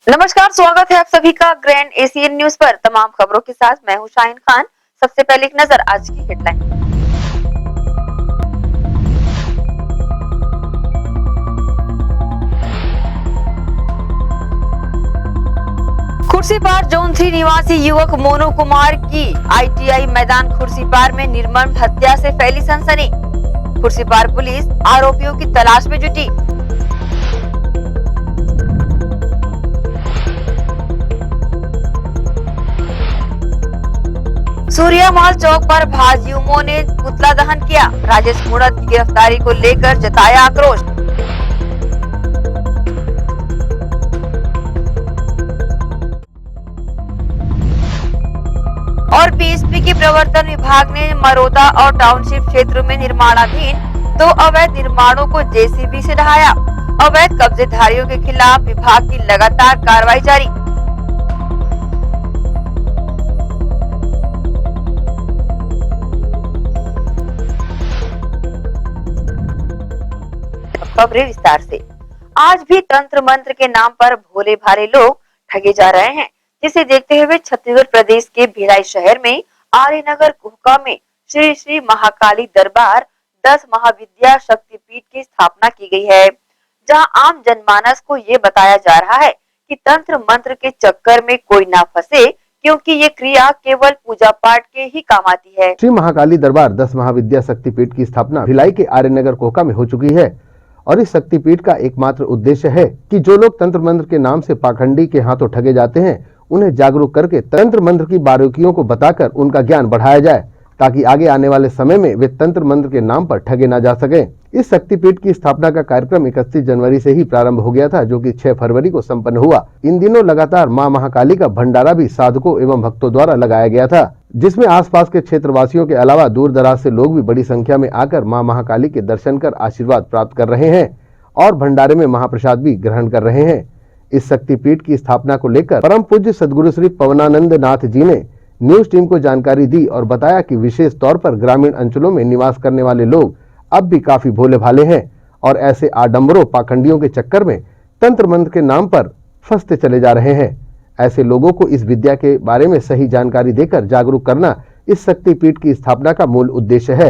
नमस्कार, स्वागत है आप सभी का ग्रैंड एशियन न्यूज पर। तमाम खबरों के साथ मैं हूं शाहीन खान। सबसे पहले एक नजर आज की हेडलाइन। खुर्सीपार जोन 3 निवासी युवक मोनू कुमार की आईटीआई मैदान खुर्सीपार में निर्मम हत्या से फैली सनसनी। खुर्सीपार पुलिस आरोपियों की तलाश में जुटी। सूर्या माल चौक पर भाजयुमों ने पुतला दहन किया। राजेश मूणत की गिरफ्तारी को लेकर जताया आक्रोश। और बीएसपी के प्रवर्तन विभाग ने मरोदा और टाउनशिप क्षेत्र में निर्माणाधीन 2 अवैध निर्माणों को जेसीबी से ढहाया। अवैध कब्जेधारियों के खिलाफ विभाग की लगातार कार्रवाई जारी। खबरें विस्तार से। आज भी तंत्र मंत्र के नाम पर भोले भाले लोग ठगे जा रहे हैं, जिसे देखते हुए छत्तीसगढ़ प्रदेश के भिलाई शहर में आर्यनगर कुहका में श्री श्री महाकाली दरबार 10 महाविद्या शक्तिपीठ की स्थापना की गई है, जहां आम जनमानस को ये बताया जा रहा है कि तंत्र मंत्र के चक्कर में कोई ना फंसे, क्योंकि ये क्रिया केवल पूजा पाठ के ही काम आती है। श्री महाकाली दरबार 10 महाविद्या शक्तिपीठ की स्थापना भिलाई के आर्यनगर कोहका में हो चुकी है और इस शक्तिपीठ का एकमात्र उद्देश्य है कि जो लोग तंत्र मंत्र के नाम से पाखंडी के हाथों ठगे जाते हैं, उन्हें जागरूक करके तंत्र मंत्र की बारीकियों को बताकर उनका ज्ञान बढ़ाया जाए, ताकि आगे आने वाले समय में वे तंत्र मंत्र के नाम पर ठगे न जा सके। इस शक्तिपीठ की स्थापना का कार्यक्रम 31 जनवरी से ही प्रारंभ हो गया था, जो कि 6 फरवरी को संपन्न हुआ। इन दिनों लगातार मां महाकाली का भंडारा भी साधकों एवं भक्तों द्वारा लगाया गया था, जिसमें आसपास के क्षेत्रवासियों के अलावा दूर दराज से लोग भी बड़ी संख्या में आकर मां महाकाली के दर्शन कर आशीर्वाद प्राप्त कर रहे हैं और भंडारे में महाप्रसाद भी ग्रहण कर रहे हैं। इस शक्तिपीठ की स्थापना को लेकर परम पूज्य सदगुरु श्री पवनानंद नाथ जी ने न्यूज टीम को जानकारी दी और बताया कि विशेष तौर पर ग्रामीण अंचलों में निवास करने वाले लोग अब भी काफी भोले भाले हैं और ऐसे आडंबरों पाखंडियों के चक्कर में तंत्र मंत्र के नाम पर फंसते चले जा रहे हैं। ऐसे लोगों को इस विद्या के बारे में सही जानकारी देकर जागरूक करना इस शक्तिपीठ की स्थापना का मूल उद्देश्य है।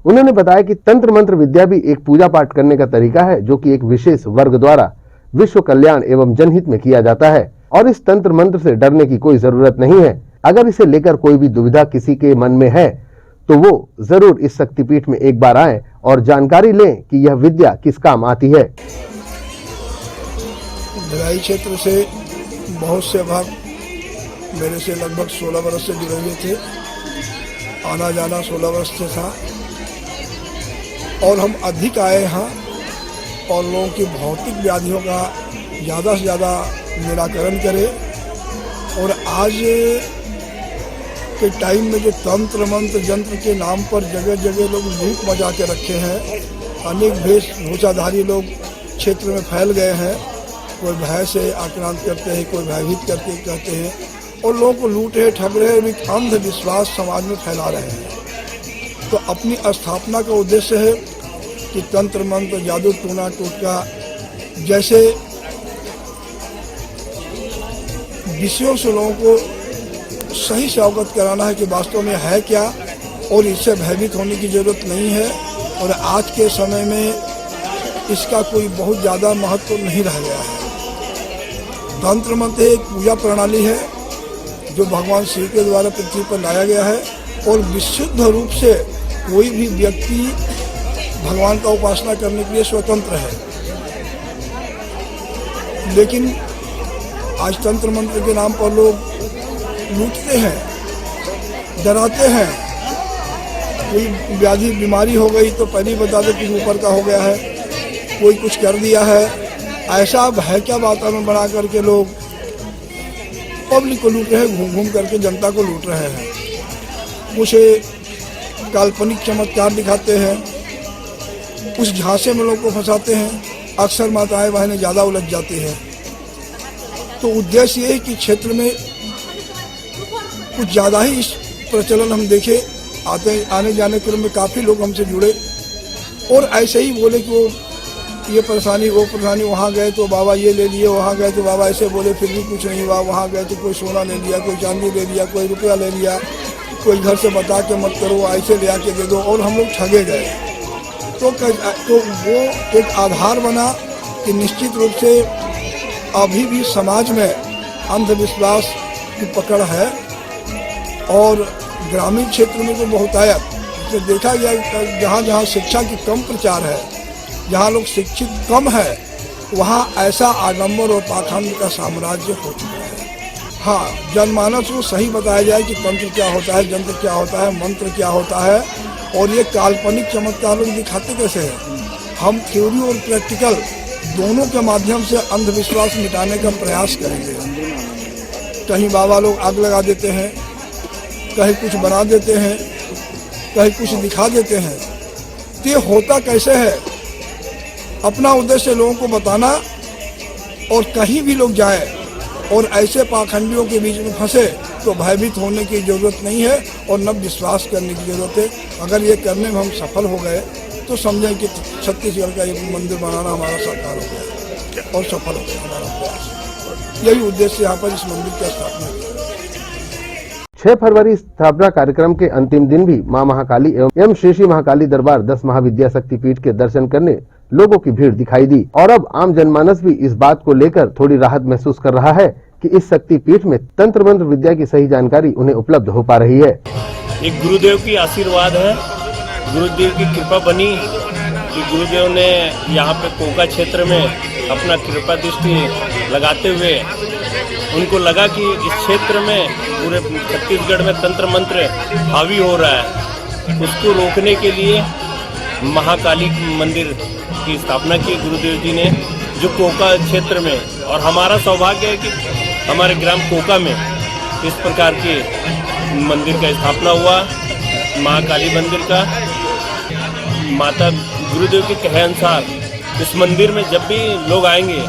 उन्होंने बताया कि तंत्र मंत्र विद्या भी एक पूजा पाठ करने का तरीका है, जो कि एक विशेष वर्ग द्वारा विश्व कल्याण एवं जनहित में किया जाता है और इस तंत्र मंत्र से डरने की कोई जरूरत नहीं है। अगर इसे लेकर कोई भी दुविधा किसी के मन में है तो वो जरूर इस शक्तिपीठ में एक बार आए और जानकारी लें कि यह विद्या किस काम आती है। भिलाई क्षेत्र से बहुत से भक्त मेरे से लगभग 16 वर्ष से जुड़े हुए थे। आना जाना 16 वर्ष से था और हम अधिक आए यहाँ और लोगों की भौतिक व्याधियों का ज़्यादा से ज़्यादा निराकरण करें। और आज के टाइम में जो तंत्र मंत्र यंत्र के नाम पर जगह जगह लोग लूट मचा के रखे हैं, अनेक वेशभूषाधारी लोग क्षेत्र में फैल गए हैं। कोई भय से आक्रांत करते हैं, कोई भयभीत करके कहते हैं और लोगों को लूट रहे, ठग रहे और एक अंधविश्वास समाज में फैला रहे हैं। तो अपनी स्थापना का उद्देश्य है कि तंत्र मंत्र, जादू, टूना टोटका जैसे विषयों से लोगों को सही से अवगत कराना है कि वास्तव में है क्या और इससे भयभीत होने की जरूरत नहीं है। और आज के समय में इसका कोई बहुत ज़्यादा महत्व नहीं रह गया है। तंत्र मंत्र एक पूजा प्रणाली है जो भगवान शिव के द्वारा पृथ्वी पर लाया गया है और विशुद्ध रूप से कोई भी व्यक्ति भगवान का उपासना करने के लिए स्वतंत्र है। लेकिन आज तंत्र मंत्र के नाम पर लोग लूटते हैं, डराते हैं। कोई व्याधि बीमारी हो गई तो पहले ही बता दे कि ऊपर का हो गया है, कोई कुछ कर दिया है। ऐसा भय क्या वातावरण बना करके लोग पब्लिक को लूट रहे हैं, घूम घूम करके जनता को लूट रहे हैं। कुछ काल्पनिक चमत्कार दिखाते हैं, उस झांसे में लोग को फंसाते हैं। अक्सर माताएं बहनें ज़्यादा उलझ जाती हैं। तो उद्देश्य ये है कि क्षेत्र में कुछ ज़्यादा ही इस प्रचलन हम देखे, आने जाने क्रम में काफ़ी लोग हमसे जुड़े और ऐसे ही बोले कि वो ये परेशानी वो परेशानी, वहाँ गए तो बाबा ये ले लिए, वहाँ गए तो बाबा ऐसे बोले, फिर भी कुछ नहीं हुआ। वहाँ गए तो कोई सोना ले लिया, कोई चांदी ले लिया, कोई रुपया ले लिया, कोई घर से बता के मत करो, ऐसे ले आके दे दो, और हम लोग ठगे गए। तो वो एक आधार बना कि निश्चित रूप से अभी भी समाज में अंधविश्वास की पकड़ है, और ग्रामीण क्षेत्र में तो बहुतायत तो देखा गया, जहाँ जहाँ शिक्षा की कम प्रचार है, जहाँ लोग शिक्षित कम है, वहाँ ऐसा आडंबर और पाखंड का साम्राज्य हो चुका है। हाँ, जनमानस को सही बताया जाए कि तंत्र क्या होता है, यंत्र क्या होता है, मंत्र क्या होता है, और ये काल्पनिक चमत्कार लोग दिखाते कैसे हैं। हम थ्योरी और प्रैक्टिकल दोनों के माध्यम से अंधविश्वास मिटाने का प्रयास करेंगे। कहीं बाबा लोग आग लगा देते हैं, कहीं कुछ बना देते हैं, कहीं कुछ दिखा देते हैं। तो ये होता कैसे है, अपना उद्देश्य लोगों को बताना, और कहीं भी लोग जाए और ऐसे पाखंडियों के बीच में फंसे तो भयभीत होने की जरूरत नहीं है, और न विश्वास करने की जरूरत है। अगर ये करने में हम सफल हो गए तो समझें कि छत्तीसगढ़ का ये मंदिर बनाना हमारा साकार हो गया और सफल हो गया हमारा प्रयास। यही उद्देश्य यहाँ पर इस मंदिर की स्थापना की। 6 फरवरी स्थापना कार्यक्रम के अंतिम दिन भी मां महाकाली एवं श्री श्री महाकाली दरबार 10 महाविद्या शक्ति पीठ के दर्शन करने लोगों की भीड़ दिखाई दी, और अब आम जनमानस भी इस बात को लेकर थोड़ी राहत महसूस कर रहा है कि इस शक्ति पीठ में तंत्र मंत्र विद्या की सही जानकारी उन्हें उपलब्ध हो पा रही है। एक गुरुदेव की आशीर्वाद है, गुरुदेव की कृपा बनी कि गुरुदेव ने यहाँ पे कोका क्षेत्र में अपना कृपा दृष्टि लगाते हुए उनको लगा कि इस क्षेत्र में पूरे छत्तीसगढ़ में तंत्र मंत्र हावी हो रहा है, उसको रोकने के लिए महाकाली मंदिर की स्थापना की गुरुदेव जी ने, जो कोका क्षेत्र में, और हमारा सौभाग्य है कि हमारे ग्राम कोका में इस प्रकार के मंदिर का स्थापना हुआ, महाकाली मंदिर का। माता गुरुदेव के कहे अनुसार इस मंदिर में जब भी लोग आएंगे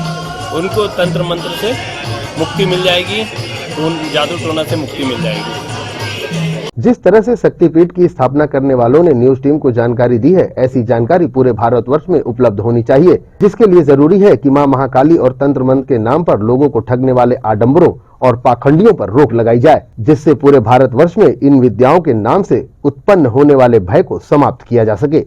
उनको तंत्र मंत्र से मुक्ति मिल जाएगी, जादू टोना से मुक्ति मिल जाएगी। जिस तरह से शक्तिपीठ की स्थापना करने वालों ने न्यूज टीम को जानकारी दी है, ऐसी जानकारी पूरे भारतवर्ष में उपलब्ध होनी चाहिए, जिसके लिए जरूरी है कि मां महाकाली और तंत्र मंत्र के नाम पर लोगों को ठगने वाले आडंबरों और पाखंडियों पर रोक लगाई जाए, जिससे पूरे भारतवर्ष में इन विद्याओं के नाम से उत्पन्न होने वाले भय को समाप्त किया जा सके।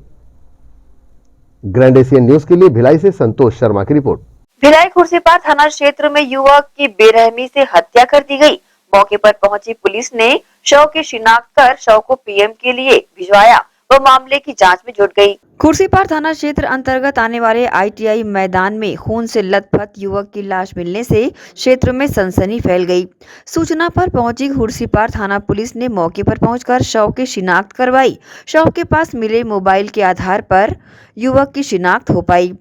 ग्रैंड एशियन न्यूज के लिए भिलाई से संतोष शर्मा की रिपोर्ट। भिलाई खुर्सीपार थाना क्षेत्र में युवक की बेरहमी से हत्या कर दी गई। मौके पर पहुंची पुलिस ने शव की शिनाख्त कर शव को पीएम के लिए भिजवाया व मामले की जांच में जुट गई। खुर्सीपार थाना क्षेत्र अंतर्गत आने वाले ITI मैदान में खून से लथपथ युवक की लाश मिलने से क्षेत्र में सनसनी फैल गई। सूचना पर पहुंची खुर्सीपार थाना पुलिस ने मौके पर पहुंचकर शव की शिनाख्त करवाई। शव के पास मिले मोबाइल के आधार पर युवक की शिनाख्त हो पाई।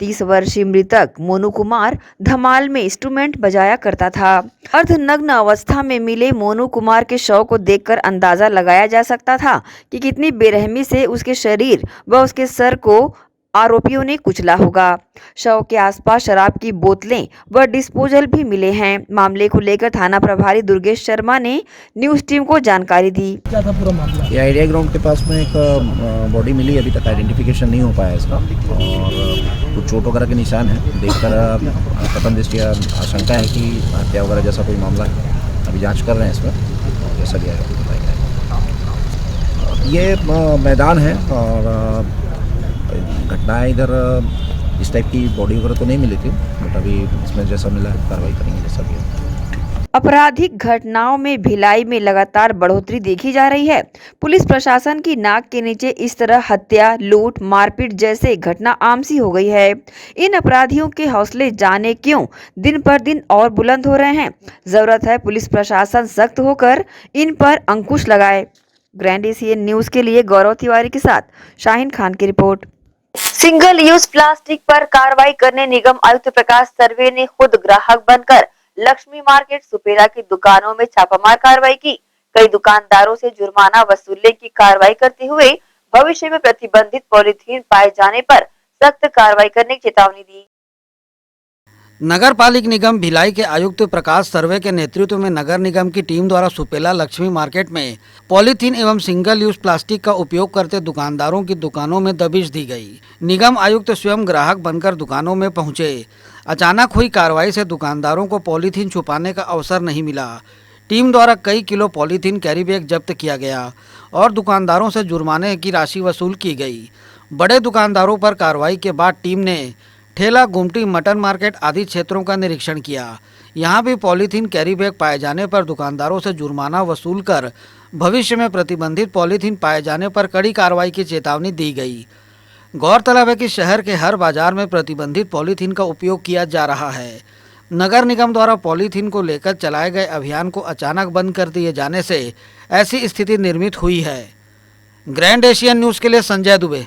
30 वर्षीय मृतक मोनू कुमार धमाल में इंस्ट्रूमेंट बजाया करता था। अर्धनग्न अवस्था में मिले मोनू कुमार के शव को देखकर अंदाजा लगाया जा सकता था कि कितनी बेरहमी से उसके शरीर व उसके सर को आरोपियों ने कुचला होगा। शव के आसपास शराब की बोतलें व डिस्पोजल भी मिले हैं। मामले को लेकर थाना प्रभारी दुर्गेश शर्मा ने न्यूज टीम को जानकारी दी। क्या था पूरा मामला? ये आइडिया ग्राउंड के पास में एक बॉडी मिली, अभी तक आइडेंटिफिकेशन नहीं हो पाया इसका, और कुछ चोट वगैरह के निशान हैं। देखकर प्रथम दृष्टया आशंका है कि हत्या वगैरह जैसा कोई मामला है। अभी जांच कर रहे हैं इसमें, जैसा भी आएगा। ये मैदान है और घटनाएं इधर इस टाइप की बॉडी वगैरह तो नहीं मिली थी, बट अभी इसमें जैसा मिला है कार्रवाई करेंगे जैसा भी है। आपराधिक घटनाओं में भिलाई में लगातार बढ़ोतरी देखी जा रही है। पुलिस प्रशासन की नाक के नीचे इस तरह हत्या, लूट, मारपीट जैसे घटना आम सी हो गई है। इन अपराधियों के हौसले जाने क्यों दिन पर दिन और बुलंद हो रहे हैं। जरूरत है पुलिस प्रशासन सख्त होकर इन पर अंकुश लगाए। ग्रैंड एशियन न्यूज के लिए गौरव तिवारी के साथ शाहीन खान की रिपोर्ट। सिंगल यूज प्लास्टिक पर कार्रवाई करने निगम आयुक्त प्रकाश सर्वे ने खुद ग्राहक बनकर लक्ष्मी मार्केट सुपेरा की दुकानों में छापामार कार्रवाई की। कई दुकानदारों से जुर्माना वसूलने की कार्रवाई करते हुए भविष्य में प्रतिबंधित पॉलीथीन पाए जाने पर सख्त कार्रवाई करने की चेतावनी दी। नगर पालिक निगम भिलाई के आयुक्त प्रकाश सर्वे के नेतृत्व में नगर निगम की टीम द्वारा सुपेला लक्ष्मी मार्केट में पॉलीथीन एवं सिंगल यूज प्लास्टिक का उपयोग करते दुकानदारों की दुकानों में दबिश दी गई। निगम आयुक्त स्वयं ग्राहक बनकर दुकानों में पहुंचे। अचानक हुई कार्रवाई से दुकानदारों को पॉलीथीन छुपाने का अवसर नहीं मिला। टीम द्वारा कई किलो पॉलीथीन कैरी बैग जब्त किया गया और दुकानदारों से जुर्माने की राशि वसूल की गई। बड़े दुकानदारों पर कार्रवाई के बाद टीम ने ठेला, गुमटी, मटन मार्केट आदि क्षेत्रों का निरीक्षण किया। यहां भी पॉलीथीन कैरी बैग पाए जाने पर दुकानदारों से जुर्माना वसूल कर भविष्य में प्रतिबंधित पॉलीथीन पाए जाने पर कड़ी कार्रवाई की चेतावनी दी गई। गौरतलब है कि शहर के हर बाजार में प्रतिबंधित पॉलीथीन का उपयोग किया जा रहा है। नगर निगम द्वारा पॉलीथीन को लेकर चलाए गए अभियान को अचानक बंद कर दिए जाने से ऐसी स्थिति निर्मित हुई है। ग्रैंड एशियन न्यूज़ के लिए संजय दुबे।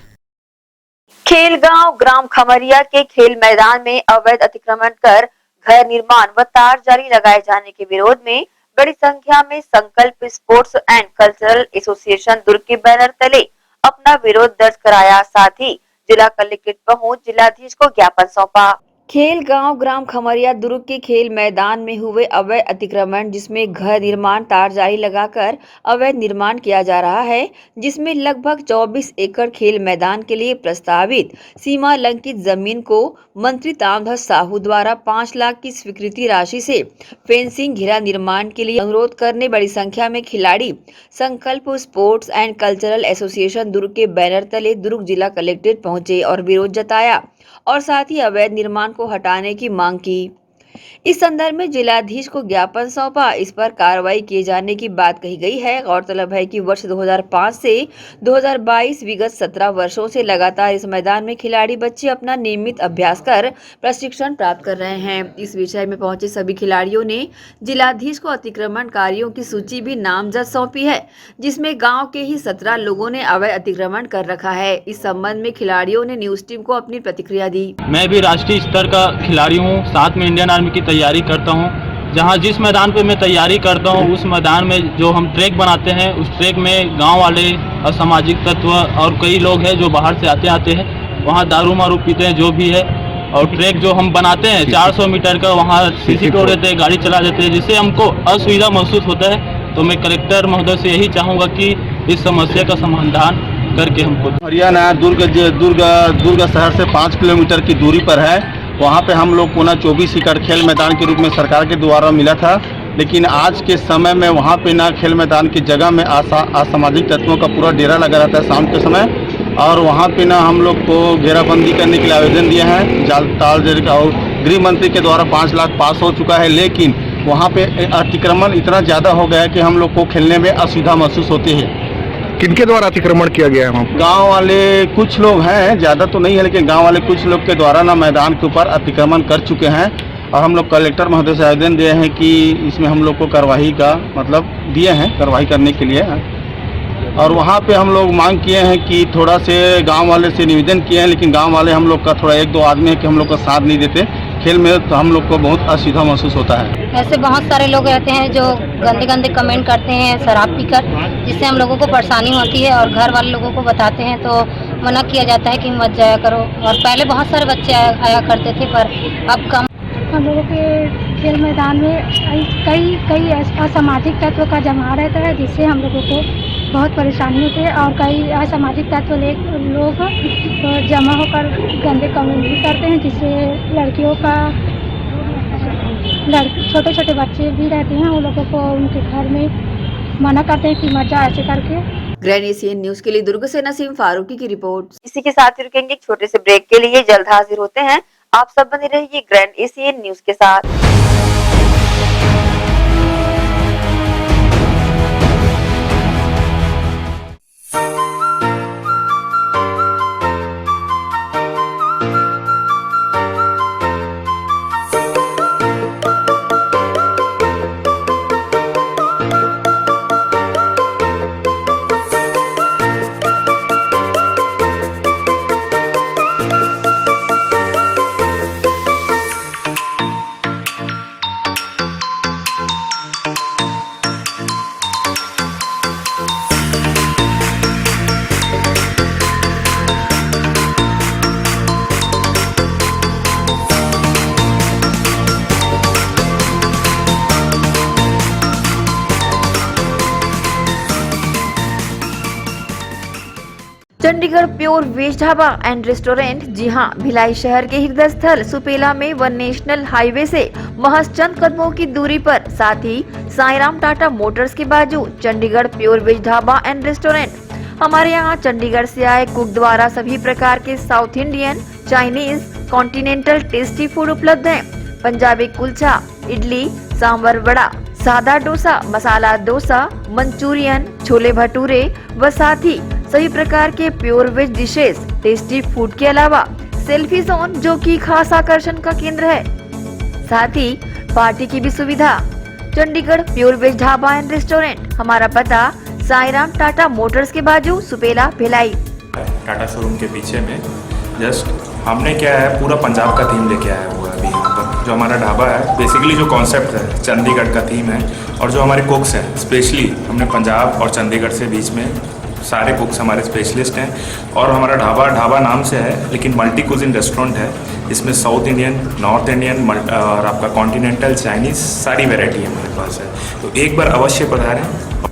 खेलगांव ग्राम खमरिया के खेल मैदान में अवैध अतिक्रमण कर घर निर्माण व तार जाली लगाए जाने के विरोध में बड़ी संख्या में संकल्प स्पोर्ट्स एंड कल्चरल एसोसिएशन दुर्ग के बैनर तले अपना विरोध दर्ज कराया। साथ ही जिला कलेक्ट्रेट पहुंच जिलाधीश को ज्ञापन सौंपा। खेल गांव ग्राम खमरिया दुर्ग के खेल मैदान में हुए अवैध अतिक्रमण, जिसमें घर निर्माण तार जाली लगाकर अवैध निर्माण किया जा रहा है, जिसमें लगभग 24 एकड़ खेल मैदान के लिए प्रस्तावित सीमा लंकित जमीन को मंत्री ताम्रध्वज साहू द्वारा 5 लाख की स्वीकृति राशि से फेंसिंग घेरा निर्माण के लिए अनुरोध करने बड़ी संख्या में खिलाड़ी संकल्प स्पोर्ट्स एंड कल्चरल एसोसिएशन दुर्ग के बैनर तले दुर्ग जिला कलेक्ट्रेट पहुंचे और विरोध जताया और साथ ही अवैध निर्माण को हटाने की मांग की। इस संदर्भ में जिलाधीश को ज्ञापन सौंपा। इस पर कार्रवाई किए जाने की बात कही गई है। गौरतलब है कि वर्ष 2005 से 2022 विगत 17 वर्षों से लगातार इस मैदान में खिलाड़ी बच्चे अपना नियमित अभ्यास कर प्रशिक्षण प्राप्त कर रहे हैं। इस विषय में पहुंचे सभी खिलाड़ियों ने जिलाधीश को अतिक्रमणकारियों की सूची भी नामजद सौंपी है, जिसमें गाँव के ही 17 लोगों ने अवैध अतिक्रमण कर रखा है। इस संबंध में खिलाड़ियों ने न्यूज टीम को अपनी प्रतिक्रिया दी। मैं भी राष्ट्रीय स्तर का खिलाड़ी हूँ, साथ में इंडियन आर्मी की तैयारी करता हूँ। जहाँ जिस मैदान पे मैं तैयारी करता हूँ उस मैदान में जो हम ट्रैक बनाते हैं उस ट्रैक में गांव वाले असामाजिक तत्व और कई लोग हैं जो बाहर से आते हैं, वहाँ दारू मारू पीते हैं जो भी है। और ट्रैक जो हम बनाते हैं 400 मीटर का, वहाँ सीसी तोड़ देते हैं, गाड़ी चला देते हैं, जिससे हमको असुविधा महसूस होता है। तो मैं कलेक्टर महोदय से यही चाहूँगा कि इस समस्या का समाधान करके हमको। हरियाणा दुर्ग शहर से 5 किलोमीटर की दूरी पर है। वहाँ पे हम लोग को 24 एकड़ खेल मैदान के रूप में सरकार के द्वारा मिला था, लेकिन आज के समय में वहाँ पे ना खेल मैदान की जगह में असामाजिक तत्वों का पूरा डेरा लगा रहता है शाम के समय। और वहाँ पे ना हम लोग को घेराबंदी करने के लिए आवेदन दिया है ताल जेल का, और गृह मंत्री के द्वारा 5 लाख पास हो चुका है। लेकिन वहाँ पे अतिक्रमण इतना ज़्यादा हो गया है कि हम लोग को खेलने में असुविधा महसूस होती है। किनके द्वारा अतिक्रमण किया गया है? गांव वाले कुछ लोग हैं, ज़्यादा तो नहीं है, लेकिन गांव वाले कुछ लोग के द्वारा ना मैदान के ऊपर अतिक्रमण कर चुके हैं। और हम लोग कलेक्टर महोदय से आवेदन दिए हैं कि इसमें हम लोग को कार्रवाई का मतलब दिए हैं, कार्रवाई करने के लिए। और वहाँ पे हम लोग मांग किए हैं कि थोड़ा से गांव वाले से निवेदन किए हैं, लेकिन गांव वाले हम लोग का थोड़ा 1-2 आदमी है कि हम लोग का साथ नहीं देते खेल में, तो हम लोग को बहुत असुविधा महसूस होता है। ऐसे बहुत सारे लोग रहते हैं जो गंदे गंदे कमेंट करते हैं शराब पीकर, जिससे हम लोगों को परेशानी होती है और घर वाले लोगों को बताते हैं तो मना किया जाता है कि मत जाया करो। और पहले बहुत सारे बच्चे आया करते थे, पर अब कम। हम लोगों के खेल मैदान में कई असामाजिक तत्व का जमा रहता है, जिससे हम लोगों को बहुत परेशानी होती है। और कई असामाजिक तत्व लोग जमा होकर गंदे कमेंट भी करते हैं, जिससे लड़कियों का छोटे छोटे बच्चे भी रहते हैं, उन लोगों को उनके घर में मना करते हैं कि मत जाओ ऐसे करके। ग्रैंड एशियन न्यूज के लिए दुर्ग से नसीम फारूकी की रिपोर्ट। इसी के साथ रुकेंगे एक छोटे से ब्रेक के लिए, जल्द हाजिर होते हैं। आप सब बने रहिए ग्रैंड एशियन न्यूज के साथ। Chandigarh pure veg dhaba and restaurant. जी हां, भिलाई शहर के हृदय स्थल सुपेला में वन नेशनल हाईवे से महज चंद कदमों की दूरी पर, साथ ही साईराम टाटा मोटर्स के बाजू Chandigarh pure veg dhaba and restaurant. हमारे यहाँ चंडीगढ़ से आए कुक द्वारा सभी प्रकार के south Indian, Chinese, continental tasty food उपलब्ध है। पंजाबी कुलचा, इडली, सांभर वड़ा, सादा डोसा, मसाला डोसा, मंचूरियन, छोले भटूरे व साथ ही सभी प्रकार के pure veg dishes, tasty food के अलावा सेल्फी जोन जो कि खास आकर्षण का केंद्र है, साथ ही पार्टी की भी सुविधा। Chandigarh pure veg dhaba and restaurant. हमारा पता साईराम टाटा मोटर्स के बाजू सुपेला भिलाई। टाटा शोरूम के पीछे में जस्ट हमने क्या है पूरा पंजाब का थीम लेके आया हुआ है अभी यहाँ पर। जो हमारा ढाबा है बेसिकली जो कॉन्सेप्ट है चंडीगढ़ का थीम है, और जो हमारे कुक्स हैं स्पेशली हमने पंजाब और चंडीगढ़ से बीच में सारे कुक्स हमारे स्पेशलिस्ट हैं। और हमारा ढाबा नाम से है लेकिन मल्टी कुजिन रेस्टोरेंट है। इसमें साउथ इंडियन, नॉर्थ इंडियन और आपका कॉन्टिनेंटल, चाइनीज सारी वेराइटी हमारे पास है, तो एक बार अवश्य पधारें।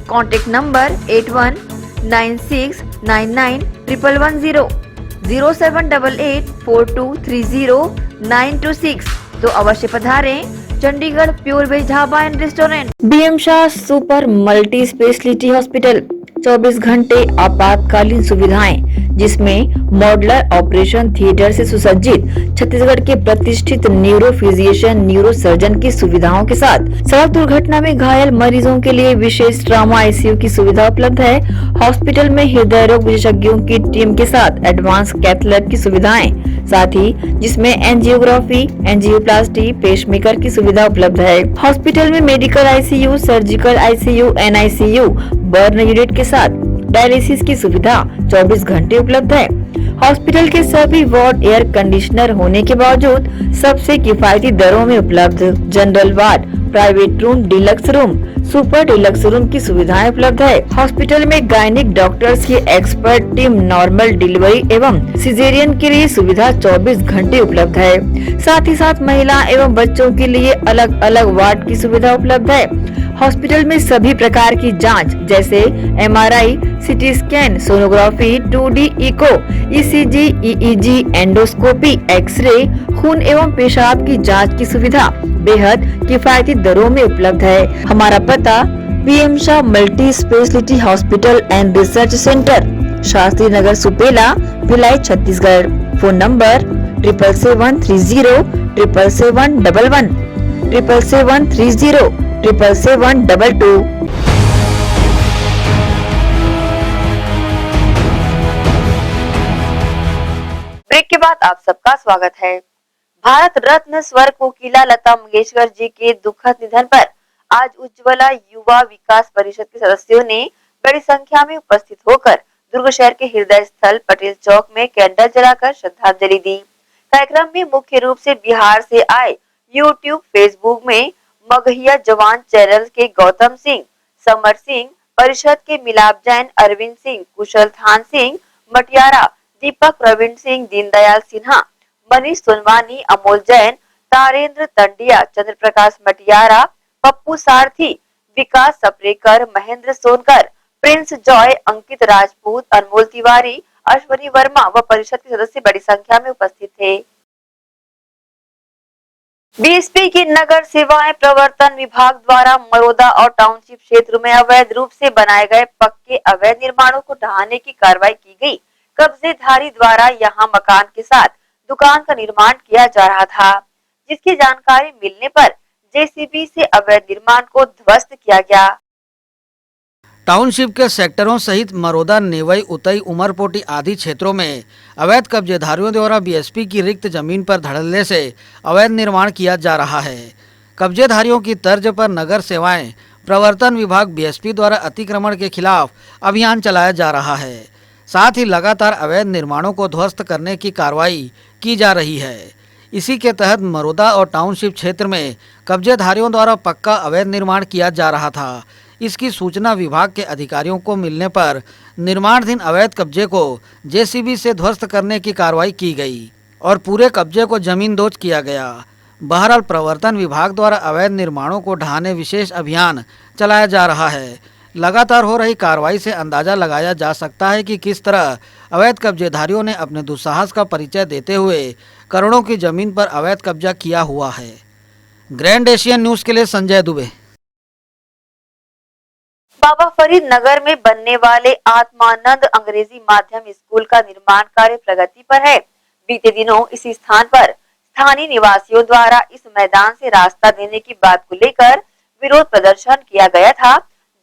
Contact number 8196991110, 078842309226। तो अवश्य पधारें Chandigarh pure veg dhaba and restaurant. BM Shah super multi speciality hospital, 24 घंटे आपातकालीन सुविधाएं, जिसमें मॉडुलर ऑपरेशन थिएटर से सुसज्जित छत्तीसगढ़ के प्रतिष्ठित न्यूरो फिजिशियन, न्यूरो सर्जन की सुविधाओं के साथ सड़क दुर्घटना में घायल मरीजों के लिए विशेष ट्रॉमा आईसीयू की सुविधा उपलब्ध है। हॉस्पिटल में हृदय रोग विशेषज्ञों की टीम के साथ एडवांस कैथ लैब की सुविधाएं, साथ ही जिसमें एंजियोग्राफी, एंजियोप्लास्टी, पेसमेकर की सुविधा उपलब्ध है। हॉस्पिटल में medical ICU, surgical ICU, NICU, burn unit के साथ डायलिसिस की सुविधा 24 घंटे उपलब्ध है। हॉस्पिटल के सभी वार्ड एयर कंडीशनर होने के बावजूद सबसे किफायती दरों में उपलब्ध। General ward, private room, deluxe room, super deluxe room की सुविधाएं उपलब्ध है। हॉस्पिटल में गायनिक डॉक्टर्स की एक्सपर्ट टीम नॉर्मल डिलीवरी एवं सिजेरियन के लिए सुविधा 24 घंटे उपलब्ध है। साथ ही साथ महिला एवं बच्चों के लिए अलग अलग वार्ड की सुविधा उपलब्ध है। हॉस्पिटल में सभी प्रकार की जांच जैसे MRI, CT scan, sonography, 2D echo, ECG, EEG, endoscopy, x ray, खून एवं पेशाब की जांच की सुविधा बेहद किफायती दरों में उपलब्ध है। हमारा पता BM Shah multi speciality hospital and research centre, Shastri Nagar, Supela, Bhilai, Chhattisgarh. Phone number 77307711, 77307722। Break के बाद आप सबका स्वागत है। भारत रत्न स्वर कोकिला लता मंगेशकर जी के दुखद निधन पर आज उज्ज्वला युवा विकास परिषद के सदस्यों ने बड़ी संख्या में उपस्थित होकर दुर्ग शहर के हृदय स्थल पटेल चौक में कैंडल जलाकर श्रद्धांजलि दी। कार्यक्रम में मुख्य रूप से बिहार से आए यूट्यूब, फेसबुक में मगहिया जवान चैनल के गौतम सिंह, समर सिंह, परिषद के मिलाप जैन, अरविंद सिंह, कुशल थान सिंह, मटियारा, दीपक, प्रवीण सिंह, दीनदयाल सिन्हा, मनीष सोनवानी, अमोल जैन, तारेंद्र तंडिया, चंद्र प्रकाश मटियारा, पप्पू सारथी, विकास सप्रेकर, महेंद्र सोनकर, प्रिंस जॉय, अंकित राजपूत, अनमोल तिवारी, अश्वनी वर्मा व परिषद के सदस्य बड़ी संख्या में उपस्थित थे। बीएसपी की नगर सेवाएं प्रवर्तन विभाग द्वारा मरोदा और टाउनशिप क्षेत्र में अवैध रूप से बनाए गए पक्के अवैध निर्माणों को ढहाने की कार्रवाई की गई। कब्जेधारी द्वारा यहां मकान के साथ दुकान का निर्माण किया जा रहा था, जिसकी जानकारी मिलने पर जेसीबी से अवैध निर्माण को ध्वस्त किया गया। टाउनशिप के सेक्टरों सहित मरोदा, नेवई, उतई, उमरपोटी आदि क्षेत्रों में अवैध कब्जेधारियों द्वारा बीएसपी की रिक्त जमीन पर धड़ल्ले से अवैध निर्माण किया जा रहा है। कब्जेधारियों की तर्ज पर नगर सेवाएं प्रवर्तन विभाग बीएसपी द्वारा अतिक्रमण के खिलाफ अभियान चलाया जा रहा है। साथ ही लगातार अवैध निर्माणों को ध्वस्त करने की कार्रवाई की जा रही है। इसी के तहत मरोदा और टाउनशिप क्षेत्र में कब्जेधारियों द्वारा पक्का अवैध निर्माण किया जा रहा था। इसकी सूचना विभाग के अधिकारियों को मिलने पर निर्माणाधीन अवैध कब्जे को जेसीबी से ध्वस्त करने की कार्रवाई की गई और पूरे कब्जे को जमींदोज किया गया। बहरहाल प्रवर्तन विभाग द्वारा अवैध निर्माणों को ढहाने विशेष अभियान चलाया जा रहा है, लगातार हो रही कार्रवाई से अंदाजा लगाया जा सकता है कि किस तरह अवैध कब्जेधारियों ने अपने दुस्साहस का परिचय देते हुए करोड़ों की जमीन पर अवैध कब्जा किया हुआ है। ग्रैंड एशियन न्यूज के लिए संजय दुबे। बाबा फरीद नगर में बनने वाले आत्मानंद अंग्रेजी माध्यम स्कूल का निर्माण कार्य प्रगति पर है। बीते दिनों इसी स्थान पर स्थानीय निवासियों द्वारा इस मैदान से रास्ता देने की बात को लेकर विरोध प्रदर्शन किया गया था,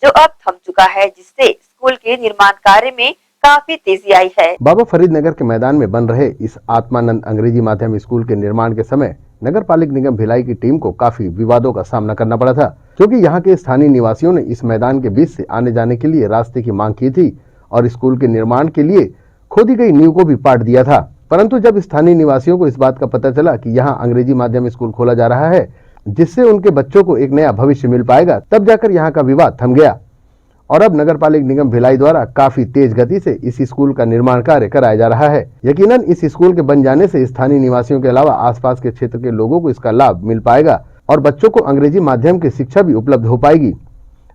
जो अब थम चुका है, जिससे स्कूल के निर्माण कार्य में काफी तेजी आई है। बाबा फरीद नगर के मैदान में बन रहे इस आत्मानंद अंग्रेजी माध्यम स्कूल के निर्माण के समय नगर पालिक निगम भिलाई की टीम को काफी विवादों का सामना करना पड़ा था, क्योंकि यहाँ के स्थानीय निवासियों ने इस मैदान के बीच से आने जाने के लिए रास्ते की मांग की थी और स्कूल के निर्माण के लिए खोदी गई नींव को भी पाट दिया था। परंतु जब स्थानीय निवासियों को इस बात का पता चला कि यहाँ अंग्रेजी माध्यम स्कूल खोला जा रहा है, जिससे उनके बच्चों को एक नया भविष्य मिल पाएगा, तब जाकर यहाँ का विवाद थम गया और अब नगर पालिक निगम भिलाई द्वारा काफी तेज गति से इस स्कूल का निर्माण कार्य कराया जा रहा है। यकीनन इस स्कूल के बन जाने से स्थानीय निवासियों के अलावा आसपास के क्षेत्र के लोगों को इसका लाभ मिल पाएगा और बच्चों को अंग्रेजी माध्यम की शिक्षा भी उपलब्ध हो पाएगी।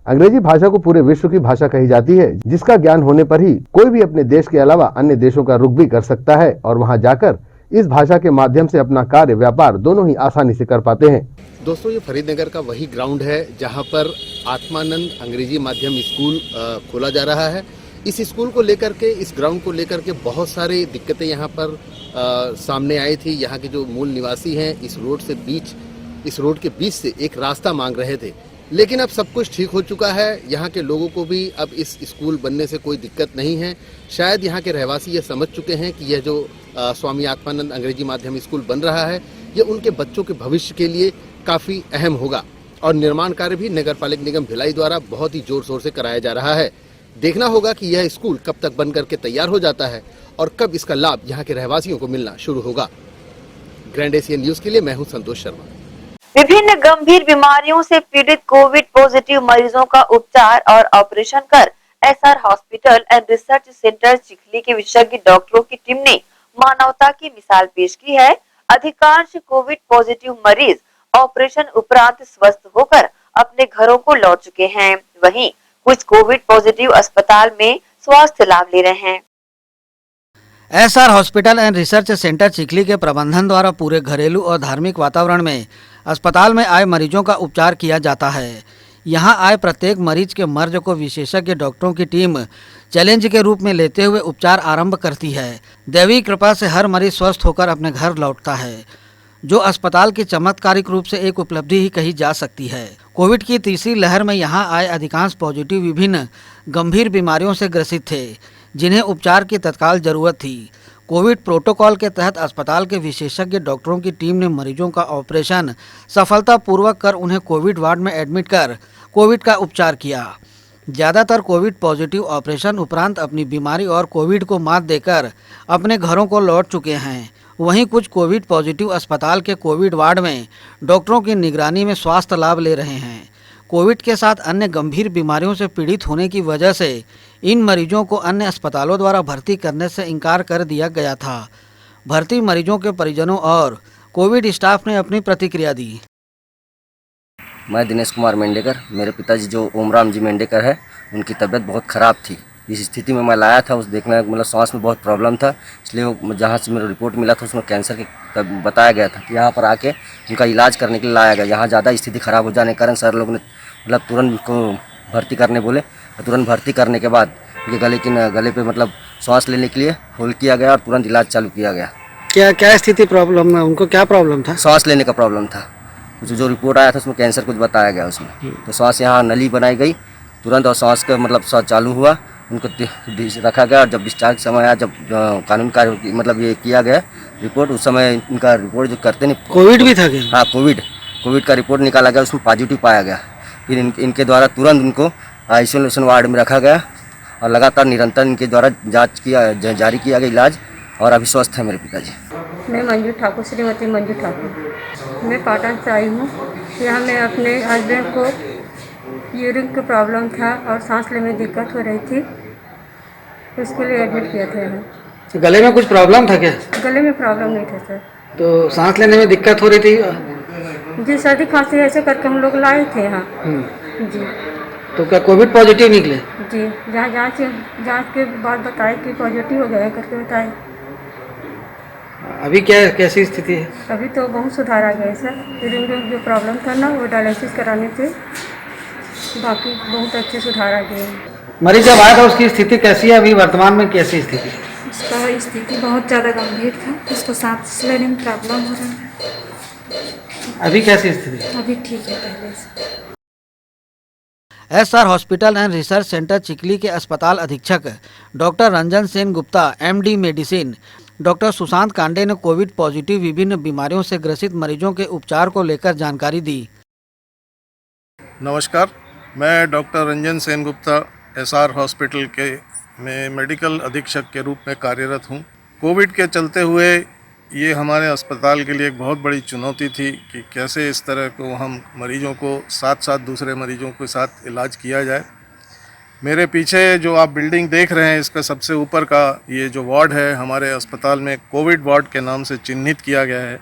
अंग्रेजी भाषा को पूरे विश्व की भाषा कही जाती है, जिसका ज्ञान होने पर ही कोई भी अपने देश के अलावा अन्य देशों का रुख भी कर सकता है और वहाँ जाकर इस भाषा के माध्यम से अपना कार्य व्यापार दोनों ही आसानी से कर पाते हैं। दोस्तों, ये फरीदनगर का वही ग्राउंड है जहां पर आत्मानंद अंग्रेजी माध्यम स्कूल खोला जा रहा है। इस स्कूल को लेकर के, इस ग्राउंड को लेकर के बहुत सारी दिक्कतें यहां पर सामने आई थी। यहां के जो मूल निवासी हैं इस रोड के बीच से एक रास्ता मांग रहे थे, लेकिन अब सब कुछ ठीक हो चुका है। यहाँ के लोगों को भी अब इस स्कूल बनने से कोई दिक्कत नहीं है। शायद यहाँ के रहवासी ये समझ चुके हैं कि यह जो स्वामी आत्मानंद अंग्रेजी माध्यम स्कूल बन रहा है, ये उनके बच्चों के भविष्य के लिए काफ़ी अहम होगा और निर्माण कार्य भी नगर पालिक निगम भिलाई द्वारा बहुत ही जोर शोर से कराया जा रहा है। देखना होगा कि यह स्कूल कब तक बन करके तैयार हो जाता है और कब इसका लाभ यहाँ के रहवासियों को मिलना शुरू होगा। ग्रैंड एशियन न्यूज के लिए मैं हूँ संतोष शर्मा। विभिन्न गंभीर बीमारियों से पीड़ित कोविड पॉजिटिव मरीजों का उपचार और ऑपरेशन कर SR hospital and research centre Chikhli के विशेषज्ञ डॉक्टरों की टीम ने मानवता की मिसाल पेश की है। अधिकांश कोविड पॉजिटिव मरीज ऑपरेशन उपरांत स्वस्थ होकर अपने घरों को लौट चुके हैं, वहीं कुछ कोविड पॉजिटिव अस्पताल में स्वास्थ्य लाभ ले रहे हैं। SR hospital and research centre Chikhli के प्रबंधन द्वारा पूरे घरेलू और धार्मिक वातावरण में अस्पताल में आए मरीजों का उपचार किया जाता है। यहाँ आए प्रत्येक मरीज के मर्ज को विशेषज्ञ डॉक्टरों की टीम चैलेंज के रूप में लेते हुए उपचार आरंभ करती है। दैवी कृपा से हर मरीज स्वस्थ होकर अपने घर लौटता है, जो अस्पताल की चमत्कारिक रूप से एक उपलब्धि ही कही जा सकती है। कोविड की तीसरी लहर में यहाँ आए अधिकांश पॉजिटिव विभिन्न गंभीर बीमारियों से ग्रसित थे, जिन्हें उपचार की तत्काल जरूरत थी। कोविड प्रोटोकॉल के तहत अस्पताल के विशेषज्ञ डॉक्टरों की टीम ने मरीजों का ऑपरेशन सफलतापूर्वक कर उन्हें कोविड वार्ड में एडमिट कर कोविड का उपचार किया। ज़्यादातर कोविड पॉजिटिव ऑपरेशन उपरांत अपनी बीमारी और कोविड को मात देकर अपने घरों को लौट चुके हैं। वहीं कुछ कोविड पॉजिटिव अस्पताल के कोविड वार्ड में डॉक्टरों की निगरानी में स्वास्थ्य लाभ ले रहे हैं। कोविड के साथ अन्य गंभीर बीमारियों से पीड़ित होने की वजह से इन मरीजों को अन्य अस्पतालों द्वारा भर्ती करने से इनकार कर दिया गया था। भर्ती मरीजों के परिजनों और कोविड स्टाफ ने अपनी प्रतिक्रिया दी। मैं दिनेश कुमार मेंढेकर, मेरे पिताजी जो ओमराम जी मेंढेकर है, उनकी तबीयत बहुत ख़राब थी। इस स्थिति में मैं लाया था, उस देखने मतलब सांस में बहुत प्रॉब्लम था, इसलिए जहाँ से मेरा रिपोर्ट मिला था उसमें कैंसर के बताया गया था कि यहाँ पर आके उनका इलाज करने के लिए लाया गया। यहाँ ज़्यादा स्थिति ख़राब हो जाने के कारण सर लोग ने मतलब तुरंत उनको भर्ती करने बोले। तुरंत भर्ती करने के बाद ये गले पे मतलब सांस लेने के लिए होल किया गया और तुरंत इलाज चालू किया गया। क्या स्थिति प्रॉब्लम है? उनको क्या प्रॉब्लम था? सांस लेने का प्रॉब्लम था। जो रिपोर्ट आया था उसमें कैंसर कुछ बताया गया उसमें। तो सांस यहाँ नली बनाई गई तुरंत और सांस का मतलब सांस चालू हुआ, उनको रखा गया और जब डिस्चार्ज समय आया, जब कानून का मतलब ये किया गया रिपोर्ट, उस समय इनका रिपोर्ट जो करते नहीं कोविड भी था क्या? हाँ, कोविड का रिपोर्ट निकाला गया, उसमें पॉजिटिव पाया गया। फिर इनके द्वारा तुरंत उनको आइसोलेशन वार्ड में रखा गया और लगातार निरंतर इनके द्वारा जारी किया गया इलाज और अभी स्वस्थ है मेरे पिताजी। मैं मंजू ठाकुर, श्रीमती मंजू ठाकुर, मैं पाटन से आई हूँ। यहाँ मैं अपने हस्बैंड को यूरिन की प्रॉब्लम था और सांस लेने में दिक्कत हो रही थी, उसके लिए एडमिट किया था यहाँ। तो गले में कुछ प्रॉब्लम था क्या? गले में प्रॉब्लम नहीं था सर। तो सांस लेने में दिक्कत हो रही थी? जी, सर्दी खांसी ऐसे करके हम लोग लाए थे यहाँ। जी। तो क्या कोविड पॉजिटिव निकले? जी, जहाँ जांच के बाद बताए कि पॉजिटिव हो गया करके बताए। अभी क्या कैसी स्थिति है? अभी तो बहुत सुधार आ गया है सर। यूरिन जो प्रॉब्लम था ना वो डायलिसिस कराने से बाकी बहुत अच्छे सुधार आ गए हैं। मरीज जब आया था उसकी स्थिति कैसी है, अभी वर्तमान में कैसी स्थिति? उसका स्थिति बहुत ज़्यादा गंभीर था, उसको सांस लेने में प्रॉब्लम हो रहा है। अभी कैसी स्थिति? अभी ठीक है पहले से। SR hospital and research centre Chikhli के अस्पताल अधीक्षक doctor Ranjan Sen Gupta MD medicine doctor Sushant Kande ने कोविड पॉजिटिव विभिन्न बीमारियों से ग्रसित मरीजों के उपचार को लेकर जानकारी दी। नमस्कार, मैं doctor Ranjan Sen Gupta SR hospital के में मेडिकल अधीक्षक के रूप में कार्यरत हूँ। कोविड के चलते हुए ये हमारे अस्पताल के लिए एक बहुत बड़ी चुनौती थी कि कैसे इस तरह को हम मरीजों को साथ साथ दूसरे मरीजों के साथ इलाज किया जाए। मेरे पीछे जो आप बिल्डिंग देख रहे हैं इसका सबसे ऊपर का ये जो वार्ड है हमारे अस्पताल में कोविड वार्ड के नाम से चिन्हित किया गया है।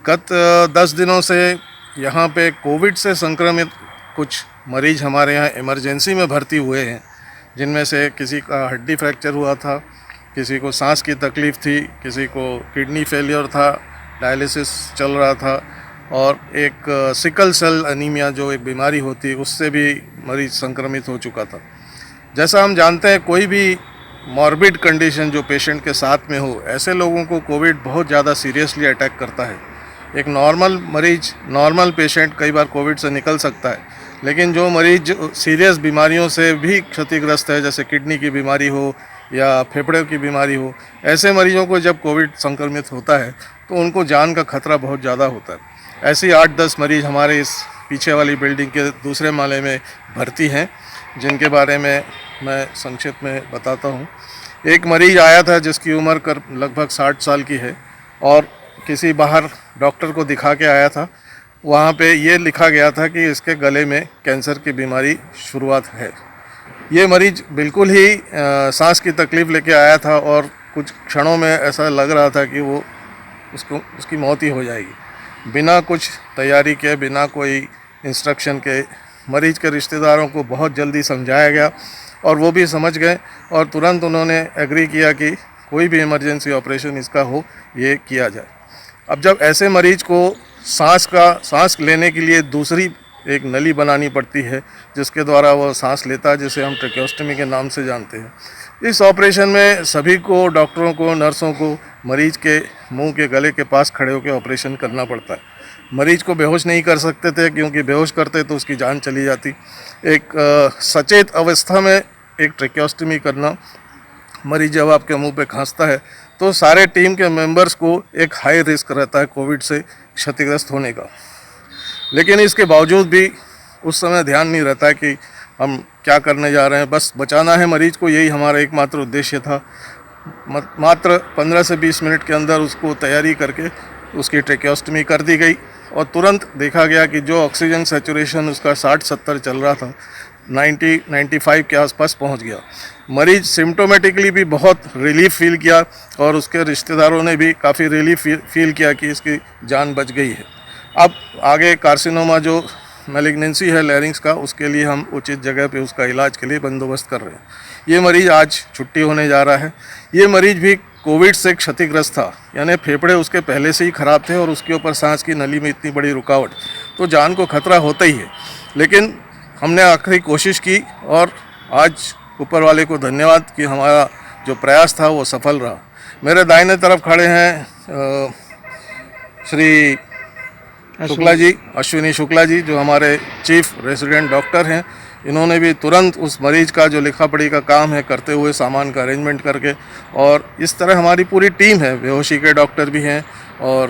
गत 10 दिनों से यहाँ पे कोविड से संक्रमित कुछ मरीज हमारे यहाँ इमरजेंसी में भर्ती हुए हैं, जिनमें से किसी का हड्डी फ्रैक्चर हुआ था, किसी को सांस की तकलीफ़ थी, किसी को किडनी फेलियर था, डायलिसिस चल रहा था और एक सिकल सेल एनीमिया जो एक बीमारी होती है उससे भी मरीज संक्रमित हो चुका था। जैसा हम जानते हैं कोई भी मॉर्बिड कंडीशन जो पेशेंट के साथ में हो, ऐसे लोगों को कोविड बहुत ज़्यादा सीरियसली अटैक करता है। एक नॉर्मल मरीज, नॉर्मल पेशेंट कई बार कोविड से निकल सकता है, लेकिन जो मरीज सीरियस बीमारियों से भी क्षतिग्रस्त है, जैसे किडनी की बीमारी हो या फेफड़े की बीमारी हो, ऐसे मरीजों को जब कोविड संक्रमित होता है तो उनको जान का खतरा बहुत ज़्यादा होता है। ऐसे 8-10 मरीज हमारे इस पीछे वाली बिल्डिंग के दूसरे माले में भर्ती हैं, जिनके बारे में मैं संक्षिप्त में बताता हूँ। एक मरीज आया था जिसकी उम्र लगभग 60 साल की है और किसी बाहर डॉक्टर को दिखा के आया था। वहाँ पे ये लिखा गया था कि इसके गले में कैंसर की बीमारी शुरुआत है। ये मरीज बिल्कुल ही सांस की तकलीफ़ लेके आया था और कुछ क्षणों में ऐसा लग रहा था कि वो उसकी मौत ही हो जाएगी। बिना कुछ तैयारी के, बिना कोई इंस्ट्रक्शन के मरीज के रिश्तेदारों को बहुत जल्दी समझाया गया और वो भी समझ गए और तुरंत उन्होंने एग्री किया कि कोई भी इमरजेंसी ऑपरेशन इसका हो, ये किया जाए। अब जब ऐसे मरीज को सांस लेने के लिए दूसरी एक नली बनानी पड़ती है जिसके द्वारा वो सांस लेता है, जिसे हम ट्रेकियोस्टमी के नाम से जानते हैं। इस ऑपरेशन में सभी को, डॉक्टरों को, नर्सों को मरीज के मुंह के गले के पास खड़े होकर ऑपरेशन करना पड़ता है। मरीज को बेहोश नहीं कर सकते थे, क्योंकि बेहोश करते तो उसकी जान चली जाती। एक सचेत अवस्था में एक ट्रेकियोस्टमी करना, मरीज जब आपके मुंह पे खांसता है तो सारे टीम के मेंबर्स को एक हाई रिस्क रहता है कोविड से क्षतिग्रस्त होने का। लेकिन इसके बावजूद भी उस समय ध्यान नहीं रहता है कि हम क्या करने जा रहे हैं, बस बचाना है मरीज को, यही हमारा एकमात्र उद्देश्य था। मात्र 15 से 20 मिनट के अंदर उसको तैयारी करके उसकी ट्रेकियोस्टमी कर दी गई और तुरंत देखा गया कि जो ऑक्सीजन सैचुरेशन उसका 60-70 चल रहा था, 90-95 के आसपास पहुंच गया। मरीज सिम्टोमेटिकली भी बहुत रिलीफ फील किया और उसके रिश्तेदारों ने भी काफ़ी रिलीफ फील किया कि इसकी जान बच गई है। अब आगे कार्सिनोमा जो मैलिग्नेंसी है लैरिंक्स का, उसके लिए हम उचित जगह पे उसका इलाज के लिए बंदोबस्त कर रहे हैं। ये मरीज आज छुट्टी होने जा रहा है। ये मरीज भी कोविड से क्षतिग्रस्त था, यानी फेफड़े उसके पहले से ही ख़राब थे और उसके ऊपर सांस की नली में इतनी बड़ी रुकावट, तो जान को खतरा होता ही है। लेकिन हमने आखिरी कोशिश की और आज ऊपर वाले को धन्यवाद कि हमारा जो प्रयास था वो सफल रहा। मेरे दाहिने तरफ खड़े हैं श्री शुक्ला जी, अश्विनी शुक्ला जी, जो हमारे चीफ रेसिडेंट डॉक्टर हैं। इन्होंने भी तुरंत उस मरीज का जो लिखा पढ़ी का काम है करते हुए सामान का अरेंजमेंट करके, और इस तरह हमारी पूरी टीम है। बेहोशी के डॉक्टर भी हैं और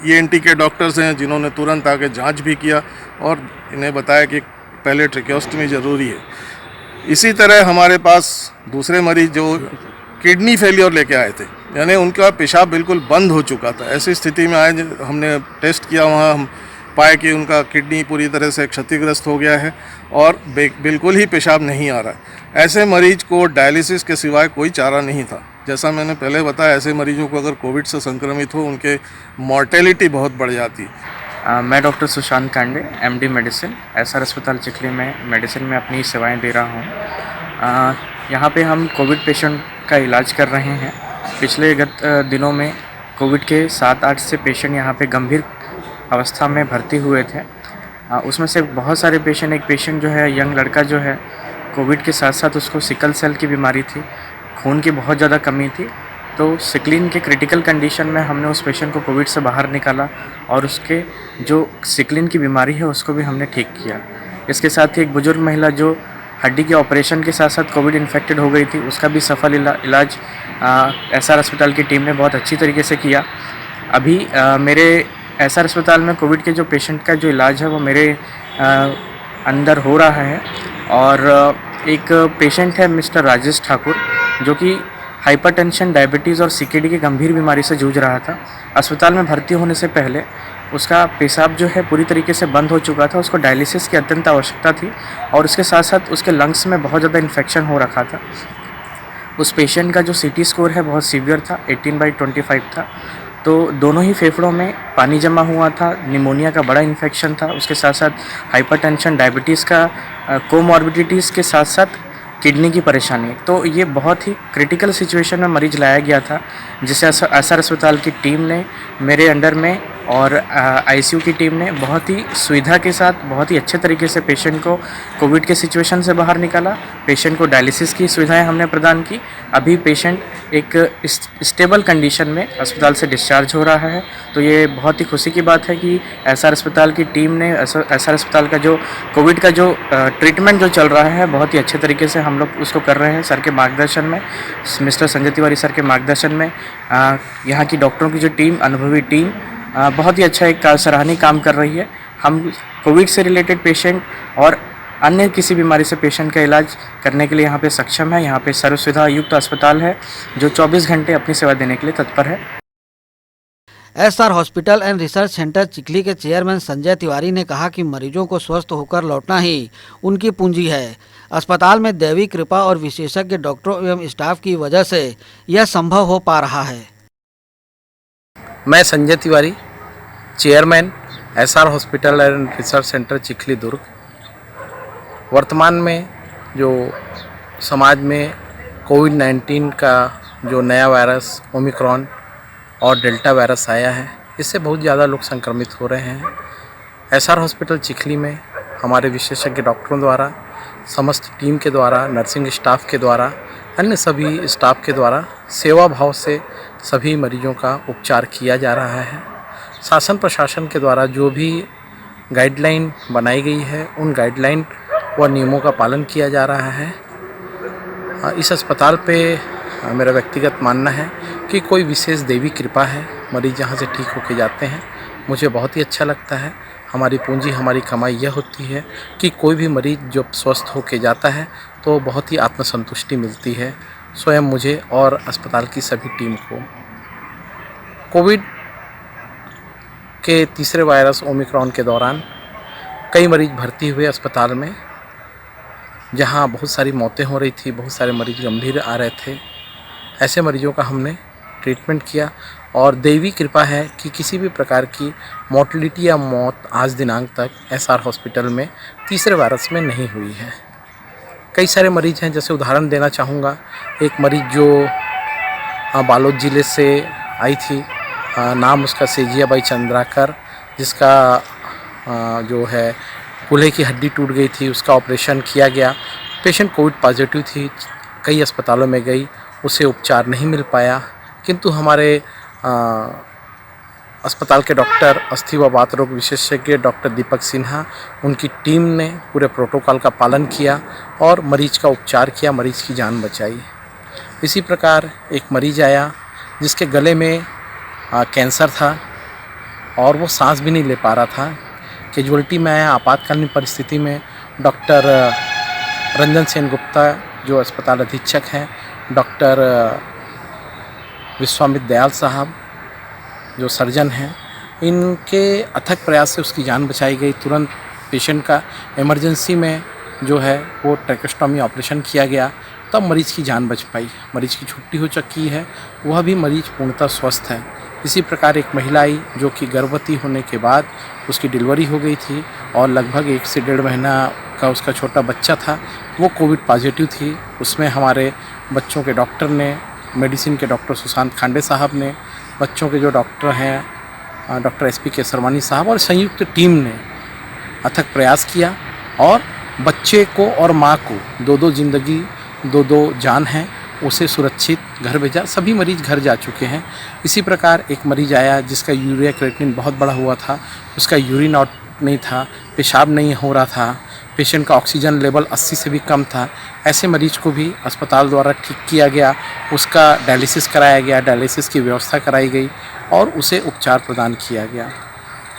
ENT के डॉक्टर्स हैं जिन्होंने तुरंत आके जांच भी किया और इन्हें बताया कि पहले ट्रेकियोस्टमी ज़रूरी है। इसी तरह हमारे पास दूसरे मरीज जो किडनी फेलियर लेके आए थे, यानी उनका पेशाब बिल्कुल बंद हो चुका था। ऐसी स्थिति में आए, हमने टेस्ट किया, वहाँ हम पाए कि उनका किडनी पूरी तरह से क्षतिग्रस्त हो गया है और बिल्कुल ही पेशाब नहीं आ रहा है। ऐसे मरीज को डायलिसिस के सिवाय कोई चारा नहीं था। जैसा मैंने पहले बताया, ऐसे मरीजों को अगर कोविड से संक्रमित हो, उनके मॉर्टेलिटी बहुत बढ़ जाती है। मैं doctor Sushant Kande MD medicine SR अस्पताल चिखली में मेडिसिन में अपनी सेवाएं दे रहा हूं। यहाँ पे हम कोविड पेशेंट का इलाज कर रहे हैं। पिछले दिनों में कोविड के 7-8 से पेशेंट यहाँ पे गंभीर अवस्था में भर्ती हुए थे। उसमें से बहुत सारे पेशेंट, एक पेशेंट जो है यंग लड़का जो है, कोविड के साथ साथ उसको सिकल सेल की बीमारी थी, खून की बहुत ज़्यादा कमी थी। तो सिकलिन के क्रिटिकल कंडीशन में हमने उस पेशेंट को कोविड से बाहर निकाला और उसके जो सिकलिन की बीमारी है उसको भी हमने ठीक किया। इसके साथ ही एक बुजुर्ग महिला जो हड्डी के ऑपरेशन के साथ साथ कोविड इन्फेक्टेड हो गई थी, उसका भी सफल इलाज एसआर अस्पताल की टीम ने बहुत अच्छी तरीके से किया। अभी मेरे एसआर अस्पताल में कोविड के जो पेशेंट का जो इलाज है वो मेरे अंदर हो रहा है। और एक पेशेंट है मिस्टर राजेश ठाकुर, जो कि हाइपरटेंशन, डायबिटीज़ और सीकेडी की गंभीर बीमारी से जूझ रहा था। अस्पताल में भर्ती होने से पहले उसका पेशाब जो है पूरी तरीके से बंद हो चुका था, उसको डायलिसिस की अत्यंत आवश्यकता थी और उसके साथ साथ उसके लंग्स में बहुत ज़्यादा इन्फेक्शन हो रखा था। उस पेशेंट का जो सीटी स्कोर है बहुत सीवियर था, 18/25 था। तो दोनों ही फेफड़ों में पानी जमा हुआ था, निमोनिया का बड़ा इन्फेक्शन था, उसके साथ साथ हाइपरटेंशन, डायबिटीज़ का कोमॉर्बिडिटीज़ के साथ साथ किडनी की परेशानी। तो ये बहुत ही क्रिटिकल सिचुएशन में मरीज लाया गया था, जिसे एसआर अस्पताल की टीम ने मेरे अंडर में और आईसीयू की टीम ने बहुत ही सुविधा के साथ बहुत ही अच्छे तरीके से पेशेंट को कोविड के सिचुएशन से बाहर निकाला। पेशेंट को डायलिसिस की सुविधाएं हमने प्रदान की। अभी पेशेंट एक स्टेबल कंडीशन में अस्पताल से डिस्चार्ज हो रहा है। तो ये बहुत ही खुशी की बात है कि एसआर अस्पताल की टीम ने एसआर अस्पताल का जो कोविड का जो ट्रीटमेंट जो चल रहा है बहुत ही अच्छे तरीके से हम लोग उसको कर रहे हैं सर के मार्गदर्शन में, मिस्टर संजय तिवारी सर के मार्गदर्शन में। यहाँ की डॉक्टरों की जो टीम, अनुभवी टीम बहुत ही अच्छा एक सराहनीय काम कर रही है। हम कोविड से रिलेटेड पेशेंट और अन्य किसी बीमारी से पेशेंट का इलाज करने के लिए यहाँ पे सक्षम है। यहाँ पे सर्व सुविधा युक्त अस्पताल है जो 24 घंटे अपनी सेवा देने के लिए तत्पर है। SR hospital and research centre Chikhli के चेयरमैन संजय तिवारी ने कहा कि मरीजों को स्वस्थ होकर लौटना ही उनकी पूंजी है। अस्पताल में दैवी कृपा और विशेषज्ञ डॉक्टरों एवं स्टाफ की वजह से यह संभव हो पा रहा है। मैं Sanjay Tiwari, chairman SR hospital and research centre Chikhli Durg. वर्तमान में जो समाज में कोविड-19 का जो नया वायरस ओमिक्रॉन और डेल्टा वायरस आया है, इससे बहुत ज़्यादा लोग संक्रमित हो रहे हैं। एसआर हॉस्पिटल चिखली में हमारे विशेषज्ञ डॉक्टरों द्वारा, समस्त टीम के द्वारा, नर्सिंग स्टाफ के द्वारा, अन्य सभी स्टाफ के द्वारा सेवा भाव से सभी मरीजों का उपचार किया जा रहा है। शासन प्रशासन के द्वारा जो भी गाइडलाइन बनाई गई है, उन गाइडलाइन व नियमों का पालन किया जा रहा है। इस अस्पताल पे मेरा व्यक्तिगत मानना है कि कोई विशेष देवी कृपा है। मरीज यहाँ से ठीक होके जाते हैं, मुझे बहुत ही अच्छा लगता है। हमारी पूंजी, हमारी कमाई यह होती है कि कोई भी मरीज जब स्वस्थ होके जाता है तो बहुत ही आत्मसंतुष्टि मिलती है स्वयं मुझे और अस्पताल की सभी टीम को। कोविड के तीसरे वायरस ओमिक्रॉन के दौरान कई मरीज भर्ती हुए अस्पताल में, जहां बहुत सारी मौतें हो रही थी, बहुत सारे मरीज गंभीर आ रहे थे। ऐसे मरीजों का हमने ट्रीटमेंट किया और दैवी कृपा है कि किसी भी प्रकार की मोर्टलिटी या मौत आज दिनांक तक एसआर हॉस्पिटल में तीसरे वायरस में नहीं हुई है। कई सारे मरीज हैं, जैसे उदाहरण देना चाहूँगा। एक मरीज जो बालोद ज़िले से आई थी, नाम उसका सेजिया बाई चंद्राकर, जिसका जो है कूल्हे की हड्डी टूट गई थी, उसका ऑपरेशन किया गया। पेशेंट कोविड पॉजिटिव थी, कई अस्पतालों में गई, उसे उपचार नहीं मिल पाया, किंतु हमारे अस्पताल के डॉक्टर, अस्थि व बात रोग विशेषज्ञ डॉक्टर दीपक सिन्हा, उनकी टीम ने पूरे प्रोटोकॉल का पालन किया और मरीज का उपचार किया, मरीज की जान बचाई। इसी प्रकार एक मरीज आया जिसके गले में कैंसर था और वो सांस भी नहीं ले पा रहा था। कैजुअलिटी में आया। आपातकालीन परिस्थिति में डॉक्टर रंजन सेन गुप्ता जो अस्पताल अधीक्षक हैं, डॉक्टर विश्वामित्र दयाल साहब जो सर्जन हैं, इनके अथक प्रयास से उसकी जान बचाई गई। तुरंत पेशेंट का इमरजेंसी में जो है वो ट्रैकेस्टोमी ऑपरेशन किया गया, तब मरीज़ की जान बच पाई। मरीज़ की छुट्टी हो चुकी है, वह भी मरीज़ पूर्णतः स्वस्थ है। इसी प्रकार एक महिला आई जो कि गर्भवती होने के बाद उसकी डिलीवरी हो गई थी और लगभग 1 से 1.5 महीना का उसका छोटा बच्चा था, वो कोविड पॉजिटिव थी। उसमें हमारे बच्चों के डॉक्टर ने, मेडिसिन के डॉक्टर सुशांत खांडे साहब ने, बच्चों के जो डॉक्टर हैं डॉक्टर SP केसरवानी साहब और संयुक्त टीम ने अथक प्रयास किया और बच्चे को और माँ को दो जिंदगी, दो जान है, उसे सुरक्षित घर भेजा। सभी मरीज घर जा चुके हैं। इसी प्रकार एक मरीज आया जिसका यूरिया क्रिएटिनिन बहुत बड़ा हुआ था, उसका यूरिन आउट नहीं था, पेशाब नहीं हो रहा था, पेशेंट का ऑक्सीजन लेवल 80 से भी कम था। ऐसे मरीज को भी अस्पताल द्वारा ठीक किया गया, उसका डायलिसिस कराया गया, डायलिसिस की व्यवस्था कराई गई और उसे उपचार प्रदान किया गया।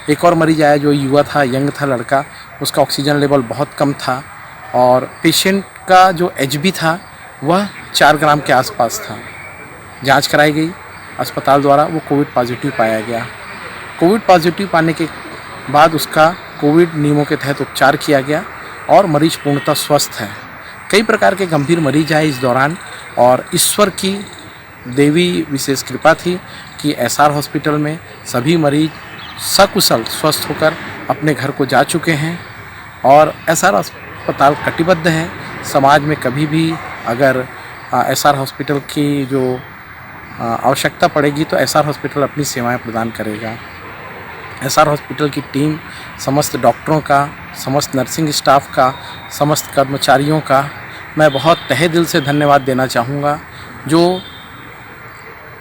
एक और मरीज आया जो युवा था, यंग था लड़का, उसका ऑक्सीजन लेवल बहुत कम था और पेशेंट का जो HB था वह 4 ग्राम के आसपास था। जांच कराई गई अस्पताल द्वारा, वो कोविड पॉजिटिव पाया गया। कोविड पॉजिटिव पाने के बाद उसका कोविड नियमों के तहत उपचार किया गया और मरीज पूर्णतः स्वस्थ है। कई प्रकार के गंभीर मरीज आए इस दौरान और ईश्वर की देवी विशेष कृपा थी कि SR हॉस्पिटल में सभी मरीज सकुशल स्वस्थ होकर अपने घर को जा चुके हैं और SR अस्पताल कटिबद्ध है। समाज में कभी भी अगर SR हॉस्पिटल की जो आवश्यकता पड़ेगी तो SR हॉस्पिटल अपनी सेवाएं प्रदान करेगा। SR हॉस्पिटल की टीम समस्त डॉक्टरों का, समस्त नर्सिंग स्टाफ का, समस्त कर्मचारियों का मैं बहुत तहे दिल से धन्यवाद देना चाहूँगा, जो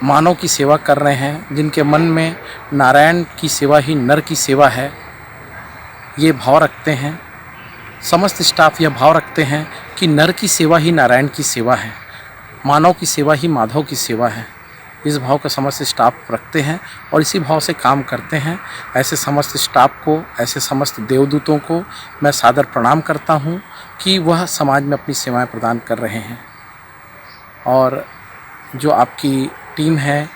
मानव की सेवा कर रहे हैं, जिनके मन में नारायण की सेवा ही नर की सेवा है, ये भाव रखते हैं। समस्त स्टाफ यह भाव रखते हैं कि नर की सेवा ही नारायण की सेवा है, मानव की सेवा ही माधव की सेवा है। इस भाव का समस्त स्टाफ रखते हैं और इसी भाव से काम करते हैं। ऐसे समस्त स्टाफ को, ऐसे समस्त देवदूतों को मैं सादर प्रणाम करता हूँ कि वह समाज में अपनी सेवाएं प्रदान कर रहे हैं। और जो आपकी टीम है,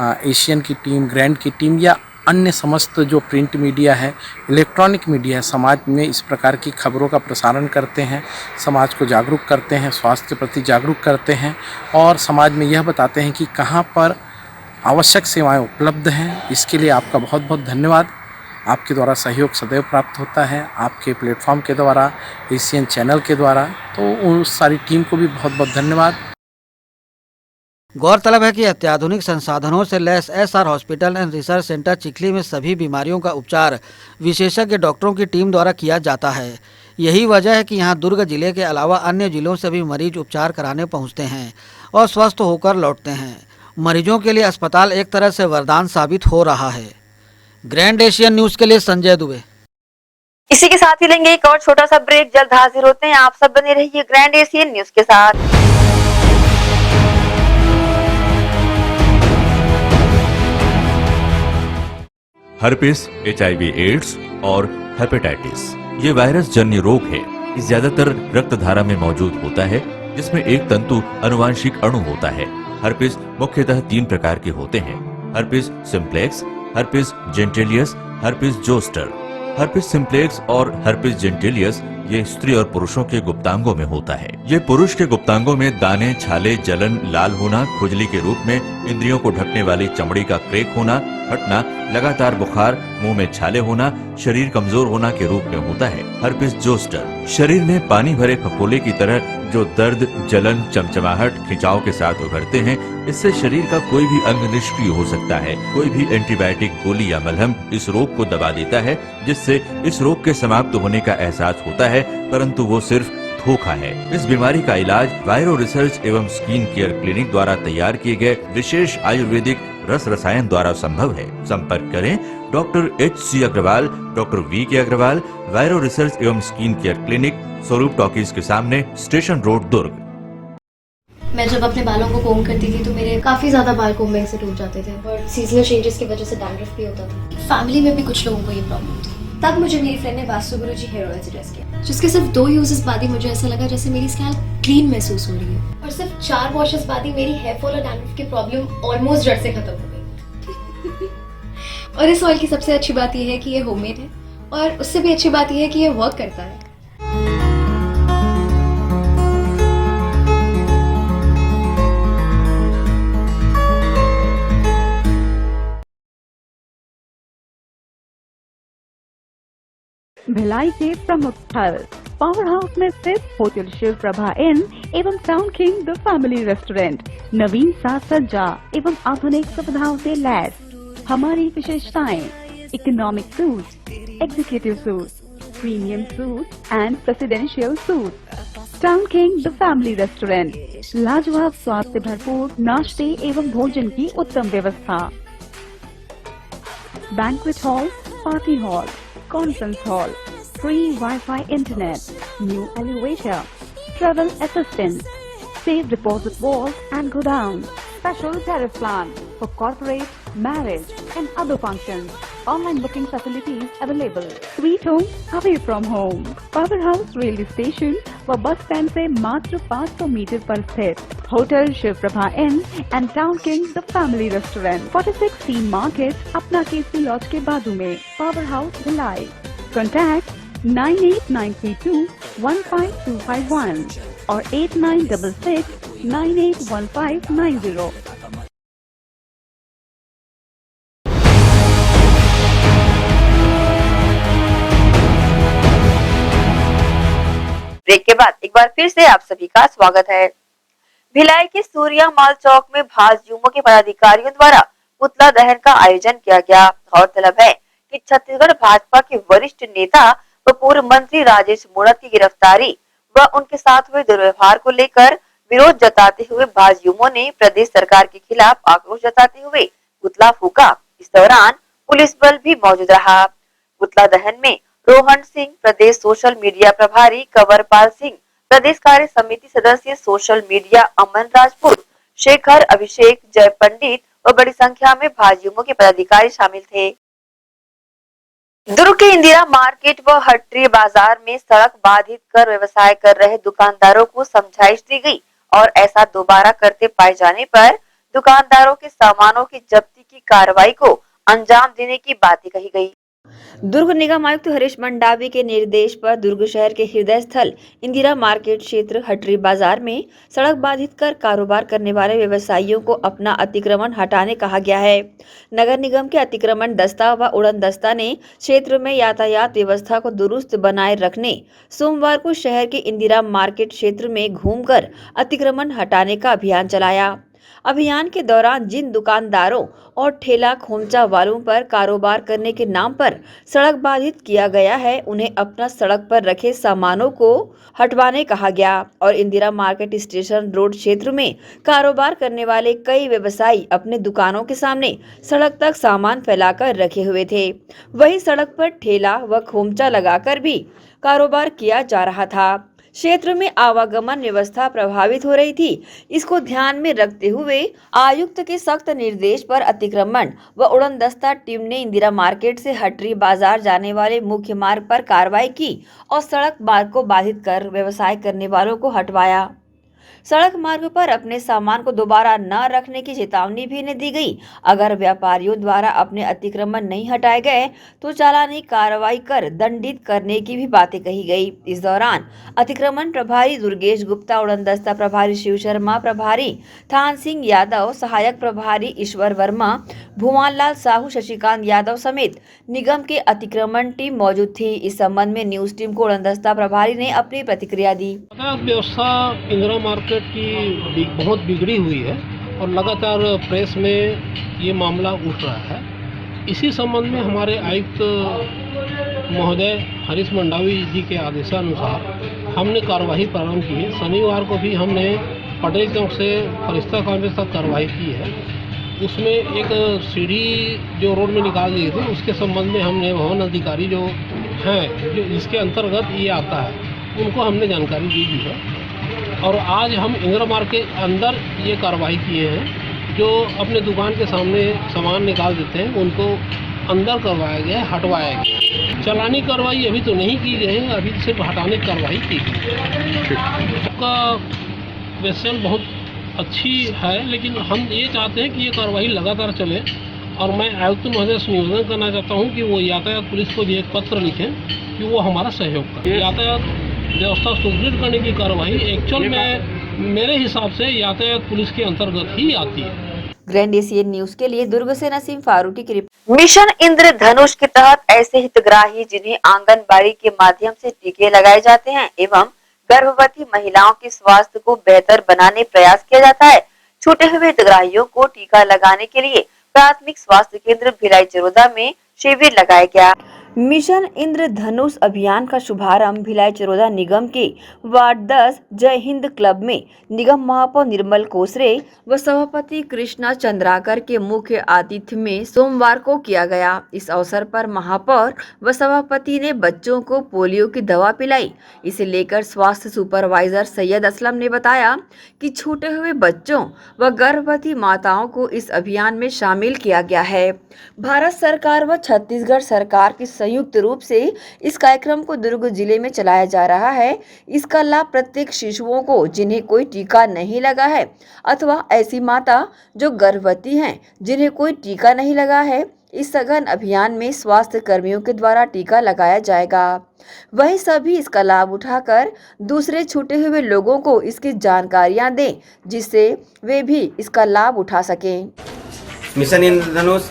एशियन की टीम, ग्रैंड की टीम या अन्य समस्त जो प्रिंट मीडिया है, इलेक्ट्रॉनिक मीडिया है, समाज में इस प्रकार की खबरों का प्रसारण करते हैं, समाज को जागरूक करते हैं, स्वास्थ्य के प्रति जागरूक करते हैं और समाज में यह बताते हैं कि कहाँ पर आवश्यक सेवाएं उपलब्ध हैं। इसके लिए आपका बहुत बहुत धन्यवाद। आपके द्वारा सहयोग सदैव प्राप्त होता है, आपके प्लेटफॉर्म के द्वारा, एशियन चैनल के द्वारा, तो उस सारी टीम को भी बहुत बहुत धन्यवाद। गौरतलब है कि अत्याधुनिक संसाधनों से lace SR hospital and research centre Chikhli में सभी बीमारियों का उपचार विशेषज्ञ डॉक्टरों की टीम द्वारा किया जाता है। यही वजह है कि यहां दुर्ग जिले के अलावा अन्य जिलों से भी मरीज उपचार कराने पहुंचते हैं और स्वस्थ होकर लौटते हैं। मरीजों के लिए अस्पताल एक तरह से वरदान साबित हो रहा है। ग्रैंड एशियन न्यूज के लिए संजय दुबे। इसी के साथ ही लेंगे एक और छोटा सा ब्रेक, जल्द हाजिर होते हैं। आप सब बने रहिए ग्रैंड एशियन न्यूज के साथ। हर्पिस, HIV एड्स और हेपेटाइटिस ये वायरस जन्य रोग है। ये ज्यादातर रक्त धारा में मौजूद होता है, जिसमें एक तंतु अनुवांशिक अणु होता है। हर्पिस मुख्यतः 3 प्रकार के होते हैं: herpes simplex, herpes genitalis, herpes zoster. Herpes simplex और हर्पिस जेंटिलियस ये स्त्री और पुरुषों के गुप्तांगों में होता है। ये पुरुष के गुप्तांगों में दाने, छाले, जलन, लाल होना, खुजली के रूप में, इंद्रियों को ढकने वाली चमड़ी का क्रेक होना, फटना, लगातार बुखार, मुंह में छाले होना, शरीर कमजोर होना के रूप में होता है। हर्पिस जोस्टर शरीर में पानी भरे फफोले की तरह जो दर्द, जलन, चमचमाहट, खिंचाव के साथ उभरते हैं। इससे शरीर का कोई भी अंग निष्क्रिय हो सकता है। कोई भी एंटीबायोटिक, गोली या मलहम इस रोग को दबा देता है, जिससे इस रोग के समाप्त होने का एहसास होता है, परंतु वो सिर्फ धोखा है। इस बीमारी का इलाज वायरो रिसर्च एवं स्किन केयर क्लिनिक द्वारा तैयार किए गए विशेष आयुर्वेदिक रस रसायन द्वारा संभव है। संपर्क करें doctor HC Agarwal, doctor VK Agarwal, viro research एवं skin care clinic, Swaroop talkies के सामने, स्टेशन रोड, दुर्ग। मैं जब अपने बालों को कोम करती थी तो मेरे काफ़ी ज़्यादा बाल कोम्बिंग से टूट जाते थे और सीजनल चेंजेस की वजह से डैंड्रफ भी होता था। फैमिली में भी कुछ लोगों को ये प्रॉब्लम थी। तब मुझे मेरी फ्रेंड ने वास्तु गुरुजी हेयर ऑयल सजेस्ट किया, जिसके सिर्फ 2 यूजेस बाद ही मुझे ऐसा लगा जैसे मेरी स्कैल्प क्लीन महसूस हो रही है और सिर्फ 4 वॉशेस बाद ही मेरी हेयर फॉल और डैंड्रफ की प्रॉब्लम ऑलमोस्ट जड़ से खत्म हो गई। और इस ऑयल की सबसे अच्छी बात यह है कि ये होममेड है और उससे भी अच्छी बात यह है कि ये वर्क करता है। भिलाई के प्रमुख स्थल पावर हाउस में स्थित होटल शिव प्रभा इन एवं town king the family restaurant नवीन साज सज्जा एवं आधुनिक सुविधाओं से लैस। हमारी विशेषताएं economic suite, executive suite, premium suite and presidential suite. Town king the family restaurant, लाजवाब स्वाद से भरपूर नाश्ते एवं भोजन की उत्तम व्यवस्था। Banquet hall, party hall, conference hall, free wifi internet, new elevator, travel assistant, safe deposit walls and godown, special tariff plan for corporate, marriage and other functions. Online booking facilities available. Sweet home away from home. Power House railway station व bus stand से मात्र 500 metre पर स्थित hotel Shiv Prabha inn and town king the family restaurant 46 C market अपना KC laws के बाजू में। Power house Bhilai. Contact 98932 15251 और 8966 981590। ब्रेक के बाद एक बार फिर से आप सभी का स्वागत है। भिलाई के सूर्या माल चौक में भाजयुमो के पदाधिकारियों द्वारा पुतला दहन का आयोजन किया गया। गौरतलब है कि छत्तीसगढ़ भाजपा के वरिष्ठ नेता व पूर्व मंत्री राजेश मूणत की गिरफ्तारी व उनके साथ हुए दुर्व्यवहार को लेकर विरोध जताते हुए भाजयुमो ने प्रदेश सरकार के खिलाफ आक्रोश जताते हुए पुतला फूका। इस दौरान पुलिस बल भी मौजूद रहा। पुतला दहन में रोहन सिंह प्रदेश सोशल मीडिया प्रभारी, कंवरपाल सिंह प्रदेश कार्य समिति सदस्य सोशल मीडिया, अमन राजपूत, शेखर, अभिषेक, जय पंडित व बड़ी संख्या में भाजयुमो के पदाधिकारी शामिल थे। दुर्ग के इंदिरा मार्केट व हटरी बाजार में सड़क बाधित कर व्यवसाय कर रहे दुकानदारों को समझाइश दी गई और ऐसा दोबारा करते पाए जाने पर दुकानदारों के सामानों की जब्ती की कार्रवाई को अंजाम देने की बात कही गई। दुर्ग निगम आयुक्त हरीश मंडावी के निर्देश पर दुर्ग शहर के हृदय स्थल इंदिरा मार्केट क्षेत्र हटरी बाजार में सड़क बाधित कर कारोबार करने वाले व्यवसायियों को अपना अतिक्रमण हटाने कहा गया है। नगर निगम के अतिक्रमण दस्ता व उड़न दस्ता ने क्षेत्र में यातायात व्यवस्था को दुरुस्त बनाए रखने सोमवार को शहर के इंदिरा मार्केट क्षेत्र में घूमकर अतिक्रमण हटाने का अभियान चलाया। अभियान के दौरान जिन दुकानदारों और ठेला खोमचा वालों पर कारोबार करने के नाम पर सड़क बाधित किया गया है, उन्हें अपना सड़क पर रखे सामानों को हटवाने कहा गया और इंदिरा मार्केट स्टेशन रोड क्षेत्र में कारोबार करने वाले कई व्यवसायी अपने दुकानों के सामने सड़क तक सामान फैलाकर रखे हुए थे। वहीं सड़क पर ठेला व खोमचा लगाकर भी कारोबार किया जा रहा था। क्षेत्र में आवागमन व्यवस्था प्रभावित हो रही थी। इसको ध्यान में रखते हुए आयुक्त के सख्त निर्देश पर अतिक्रमण व उड़नदस्ता टीम ने इंदिरा मार्केट से हटरी बाजार जाने वाले मुख्य मार्ग पर कार्रवाई की और सड़क मार्ग को बाधित कर व्यवसाय करने वालों को हटवाया। सड़क मार्ग पर अपने सामान को दोबारा न रखने की चेतावनी भी दी गई। अगर व्यापारियों द्वारा अपने अतिक्रमण नहीं हटाए गए तो चालानी कार्रवाई कर दंडित करने की भी बातें कही गई। इस दौरान अतिक्रमण प्रभारी दुर्गेश गुप्ता, उड़नदस्ता प्रभारी शिव शर्मा, प्रभारी थान सिंह यादव, सहायक प्रभारी ईश्वर वर्मा, भुवन लाल साहू, शशिकांत यादव समेत निगम के अतिक्रमण टीम मौजूद थी। इस संबंध में न्यूज टीम को उड़नदस्ता प्रभारी ने अपनी प्रतिक्रिया दी। व्यवस्था इंदिरा मार्केट की बहुत बिगड़ी हुई है और लगातार प्रेस में ये मामला उठ रहा है। इसी संबंध में हमारे आयुक्त महोदय हरीश मंडावी जी के आदेशानुसार हमने कार्रवाई प्रारंभ की है। शनिवार को भी हमने पटेल चौक से फरिश्ता कॉम्प्लेक्स तक कार्रवाई की है। उसमें एक सीढ़ी जो रोड में निकाल दी थी, उसके संबंध में हमने भवन अधिकारी जो हैं, जो इसके अंतर्गत ये आता है, उनको हमने जानकारी दी है। और आज हम इंदिरा मार्केट के अंदर ये कार्रवाई किए हैं। जो अपने दुकान के सामने सामान निकाल देते हैं उनको अंदर करवाया गया है, हटवाया गया। चालानी कार्रवाई अभी तो नहीं की गई है, अभी सिर्फ हटाने की कार्रवाई की गई। उसका क्वेश्चन बहुत अच्छी है, लेकिन हम ये चाहते हैं कि ये कार्रवाई लगातार चले। और मैं आयुक्त महोदय से निवेदन करना चाहता हूँ कि वो यातायात पुलिस को भी एक पत्र लिखें कि वो हमारा सहयोग करें। यातायात व्यवस्था सुदृढ़ करने की कार्रवाई एक्चुअल में मेरे हिसाब से यातायात पुलिस के अंतर्गत ही आती है। ग्रैंड एशियन न्यूज के लिए दुर्ग से नसीम फारूकी की रिपोर्ट। मिशन इंद्रधनुष के तहत ऐसे हितग्राही जिन्हें आंगनबाड़ी के माध्यम से टीके लगाए जाते हैं एवं गर्भवती महिलाओं के स्वास्थ्य को बेहतर बनाने प्रयास किया जाता है। छूटे हुए हितग्राहियों को टीका लगाने के लिए प्राथमिक स्वास्थ्य केंद्र भिलाई चरोदा में शिविर लगाया गया। मिशन इंद्रधनुष अभियान का शुभारंभ भिलाई चरोदा निगम के वार्ड 10 जय हिंद क्लब में निगम महापौर निर्मल कोसरे व सभापति कृष्णा चंद्राकर के मुख्य आतिथ्य में सोमवार को किया गया। इस अवसर पर महापौर व सभापति ने बच्चों को पोलियो की दवा पिलाई। इसे लेकर स्वास्थ्य सुपरवाइजर सैयद असलम ने बताया कि छूटे हुए बच्चों व गर्भवती माताओं को इस अभियान में शामिल किया गया है। भारत सरकार व छत्तीसगढ़ सरकार की संयुक्त रूप से इस कार्यक्रम को दुर्ग जिले में चलाया जा रहा है। इसका लाभ प्रत्येक शिशुओं को जिन्हें कोई टीका नहीं लगा है अथवा ऐसी माता जो गर्भवती हैं जिन्हें कोई टीका नहीं लगा है, इस सघन अभियान में स्वास्थ्य कर्मियों के द्वारा टीका लगाया जाएगा। वहीं सभी इसका लाभ उठाकर दूसरे छूटे हुए लोगों को इसकी जानकारियां दें जिससे वे भी इसका लाभ उठा सकें। मिशन इंद्रधनुष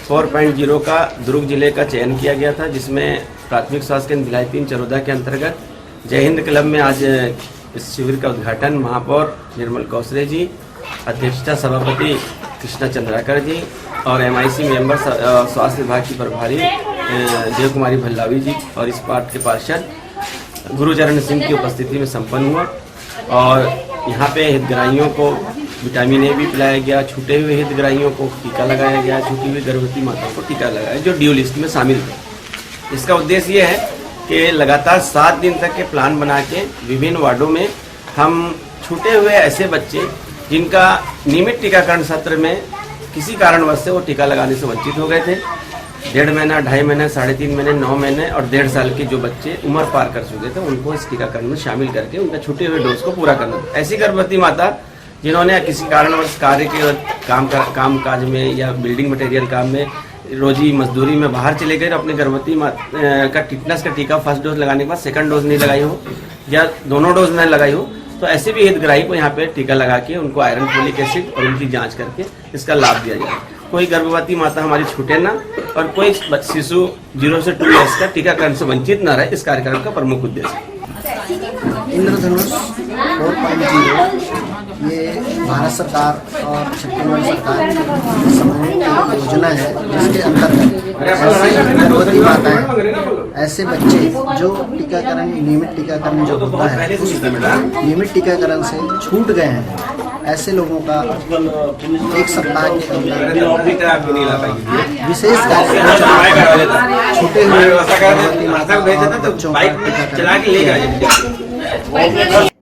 4.0 का दुर्ग जिले का चयन किया गया था, जिसमें प्राथमिक स्वास्थ्य केंद्र भिलाई 3 चरोदा के अंतर्गत जय हिंद क्लब में आज इस शिविर का उद्घाटन महापौर निर्मल कोसरे जी, अध्यक्षता सभापति कृष्णा चंद्राकर जी और MIC मेंबर स्वास्थ्य विभाग की प्रभारी देव कुमारी भल्लावी जी और इस पार्ट के पार्षद गुरुचरण सिंह की उपस्थिति में संपन्न हुआ। और यहाँ पे हितग्राहियों को विटामिन A भी पिलाया गया, छूटे हुए हितग्राहियों को टीका लगाया गया, छूटी हुई गर्भवती माताओं को टीका लगाया जो ड्यू लिस्ट में शामिल थे। इसका उद्देश्य ये है कि लगातार 7 दिन तक के प्लान बना के विभिन्न वार्डों में हम छूटे हुए ऐसे बच्चे जिनका नियमित टीकाकरण सत्र में किसी कारणवश से वो टीका लगाने से वंचित हो गए थे, 1.5 महीना, 2.5 महीने, 3.5 महीने, 9 महीने और 1.5 साल के जो बच्चे उम्र पार कर चुके थे उनको इस टीकाकरण में शामिल करके उनका छूटे हुए डोज को पूरा करना। ऐसी गर्भवती माता जिन्होंने किसी कारणवश कार्य के काम काज में या बिल्डिंग मटेरियल काम में रोजी मजदूरी में बाहर चले गए, अपने गर्भवती का टिटनेस का टीका फर्स्ट डोज लगाने के बाद सेकंड डोज नहीं लगाई हो या दोनों डोज नहीं लगाई हो, तो ऐसे भी हितग्राही को यहाँ पे टीका लगा के उनको आयरन, फोलिक एसिड और उनकी जांच करके इसका लाभ दिया जाए। कोई गर्भवती माता हमारी छूटे ना और कोई शिशु 0 से 2 इयर्स का टीकाकरण से वंचित न रहे, इस कार्यक्रम का प्रमुख उद्देश्य। इंद्रधनुष 4.0 ये भारत सरकार और छत्तीसगढ़ सरकार की समन्वित योजना है, जिसके अंतर्गत ऐसे गर्भवती माताएं, ऐसे बच्चे जो टीकाकरण नियमित टीकाकरण जो होता है उस नियमित टीकाकरण से छूट गए हैं, ऐसे लोगों का 1 सप्ताह के अंदर विशेष कार्यक्रम छूटे हुए गर्भवती माताओं और बच्चों का टीकाकरण।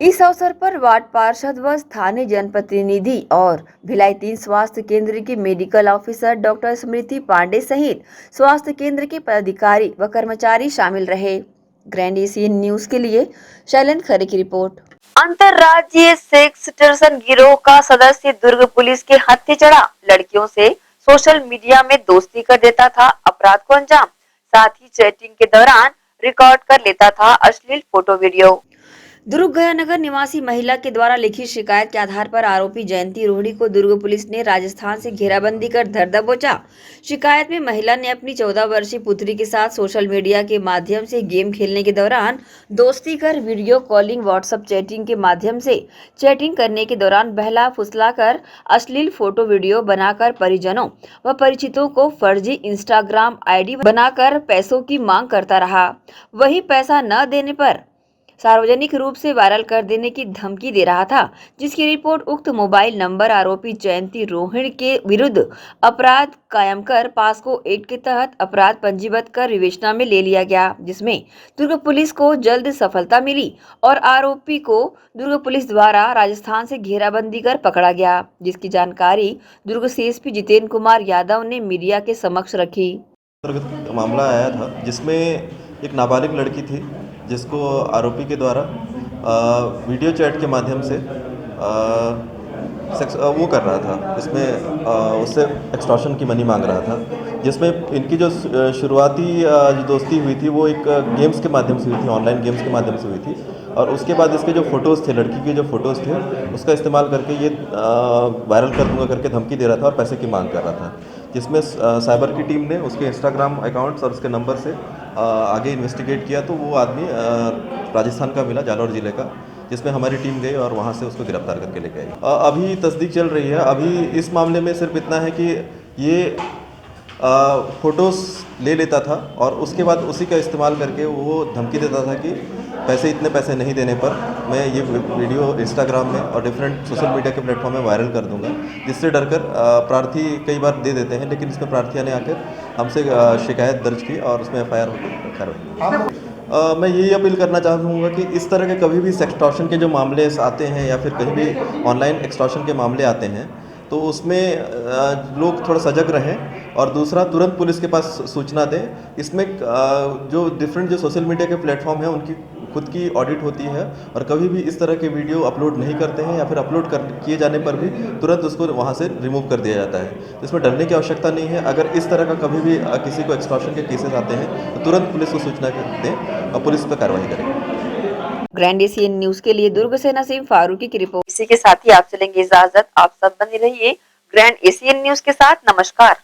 इस अवसर पर वार्ड पार्षद व स्थानीय जनप्रतिनिधि और भिलाई 3 स्वास्थ्य केंद्र की मेडिकल ऑफिसर डॉक्टर स्मृति पांडे सहित स्वास्थ्य केंद्र के पदाधिकारी व कर्मचारी शामिल रहे। ग्रैंड एशियन न्यूज के लिए शैलेंद्र खरे की रिपोर्ट। अंतर्राज्यीय सेक्स टर्सन गिरोह का सदस्य दुर्ग पुलिस के हत्थे चढ़ा। लड़कियों से सोशल मीडिया में दोस्ती कर देता था अपराध को अंजाम, साथ ही चैटिंग के दौरान रिकॉर्ड कर लेता था अश्लील फोटो वीडियो। दुर्ग गया नगर निवासी महिला के द्वारा लिखी शिकायत के आधार पर आरोपी जयंती रोहड़ी को दुर्ग पुलिस ने राजस्थान से घेराबंदी कर धर दबोचा। शिकायत में महिला ने अपनी 14 वर्षीय पुत्री के साथ सोशल मीडिया के माध्यम से गेम खेलने के दौरान दोस्ती कर वीडियो कॉलिंग, व्हाट्सएप चैटिंग के माध्यम से चैटिंग करने के दौरान बहला फुसला कर अश्लील फोटो वीडियो बनाकर परिजनों व परिचितों को फर्जी इंस्टाग्राम ID बनाकर पैसों की मांग करता रहा। वही पैसा न देने पर सार्वजनिक रूप से वायरल कर देने की धमकी दे रहा था, जिसकी रिपोर्ट उक्त मोबाइल नंबर आरोपी जयंती रोहिणी के विरुद्ध अपराध कायम कर पास्को एक्ट के तहत अपराध पंजीबद्ध कर विवेचना में ले लिया गया, जिसमें दुर्ग पुलिस को जल्द सफलता मिली और आरोपी को दुर्ग पुलिस द्वारा राजस्थान से घेराबंदी कर पकड़ा गया, जिसकी जानकारी दुर्ग CSP जितेंद्र कुमार यादव ने मीडिया के समक्ष रखी। मामला आया था जिसमें एक नाबालिग लड़की थी जिसको आरोपी के द्वारा वीडियो चैट के माध्यम से वो कर रहा था, इसमें उससे एक्सटॉर्शन की मनी मांग रहा था, जिसमें इनकी जो शुरुआती जो दोस्ती हुई थी वो एक गेम्स के माध्यम से हुई थी, ऑनलाइन गेम्स के माध्यम से हुई थी और उसके बाद इसके जो फ़ोटोज़ थे, लड़की के जो फ़ोटोज़ थे, उसका इस्तेमाल करके ये वायरल कर दूंगा करके धमकी दे रहा था और पैसे की मांग कर रहा था, जिसमें साइबर की टीम ने उसके इंस्टाग्राम अकाउंट्स और उसके नंबर से आगे इन्वेस्टिगेट किया, तो वो आदमी राजस्थान का मिला, जालौर ज़िले का, जिसमें हमारी टीम गई और वहाँ से उसको गिरफ्तार करके लेके आई। अभी तस्दीक चल रही है। अभी इस मामले में सिर्फ इतना है कि ये फ़ोटोज़ ले लेता था और उसके बाद उसी का इस्तेमाल करके वो धमकी देता था कि इतने पैसे नहीं देने पर मैं ये वीडियो इंस्टाग्राम में और डिफरेंट सोशल मीडिया के प्लेटफॉर्म में वायरल कर दूंगा, जिससे डरकर प्रार्थी कई बार दे देते हैं, लेकिन इसमें प्रार्थिया ने आकर हमसे शिकायत दर्ज की और उसमें FIR होकर मैं यही अपील करना चाहूँगा कि इस तरह के कभी भी सेक्सटॉर्शन के जो मामले आते हैं या फिर कहीं भी ऑनलाइन एक्सटॉर्शन के मामले आते हैं, तो उसमें लोग थोड़ा सजग रहें और दूसरा तुरंत पुलिस के पास सूचना दें। इसमें जो डिफरेंट जो सोशल मीडिया के प्लेटफॉर्म हैं उनकी खुद की ऑडिट होती है और कभी भी इस तरह के वीडियो अपलोड नहीं करते हैं या फिर अपलोड किए जाने पर भी तुरंत उसको वहाँ से रिमूव कर दिया जाता है। तो इसमें डरने की आवश्यकता नहीं है। अगर इस तरह का कभी भी किसी को एक्सटॉर्शन के केसेस आते हैं तो तुरंत पुलिस को सूचना दें और पुलिस पर कार्रवाई करें। ग्रैंड एशियन न्यूज के लिए दुर्ग से नसीम फारूकी की रिपोर्ट। इसी के साथ ही आप चलेंगे इजाजत। आप सब बने रहिए ग्रैंड एशियन न्यूज के साथ। नमस्कार।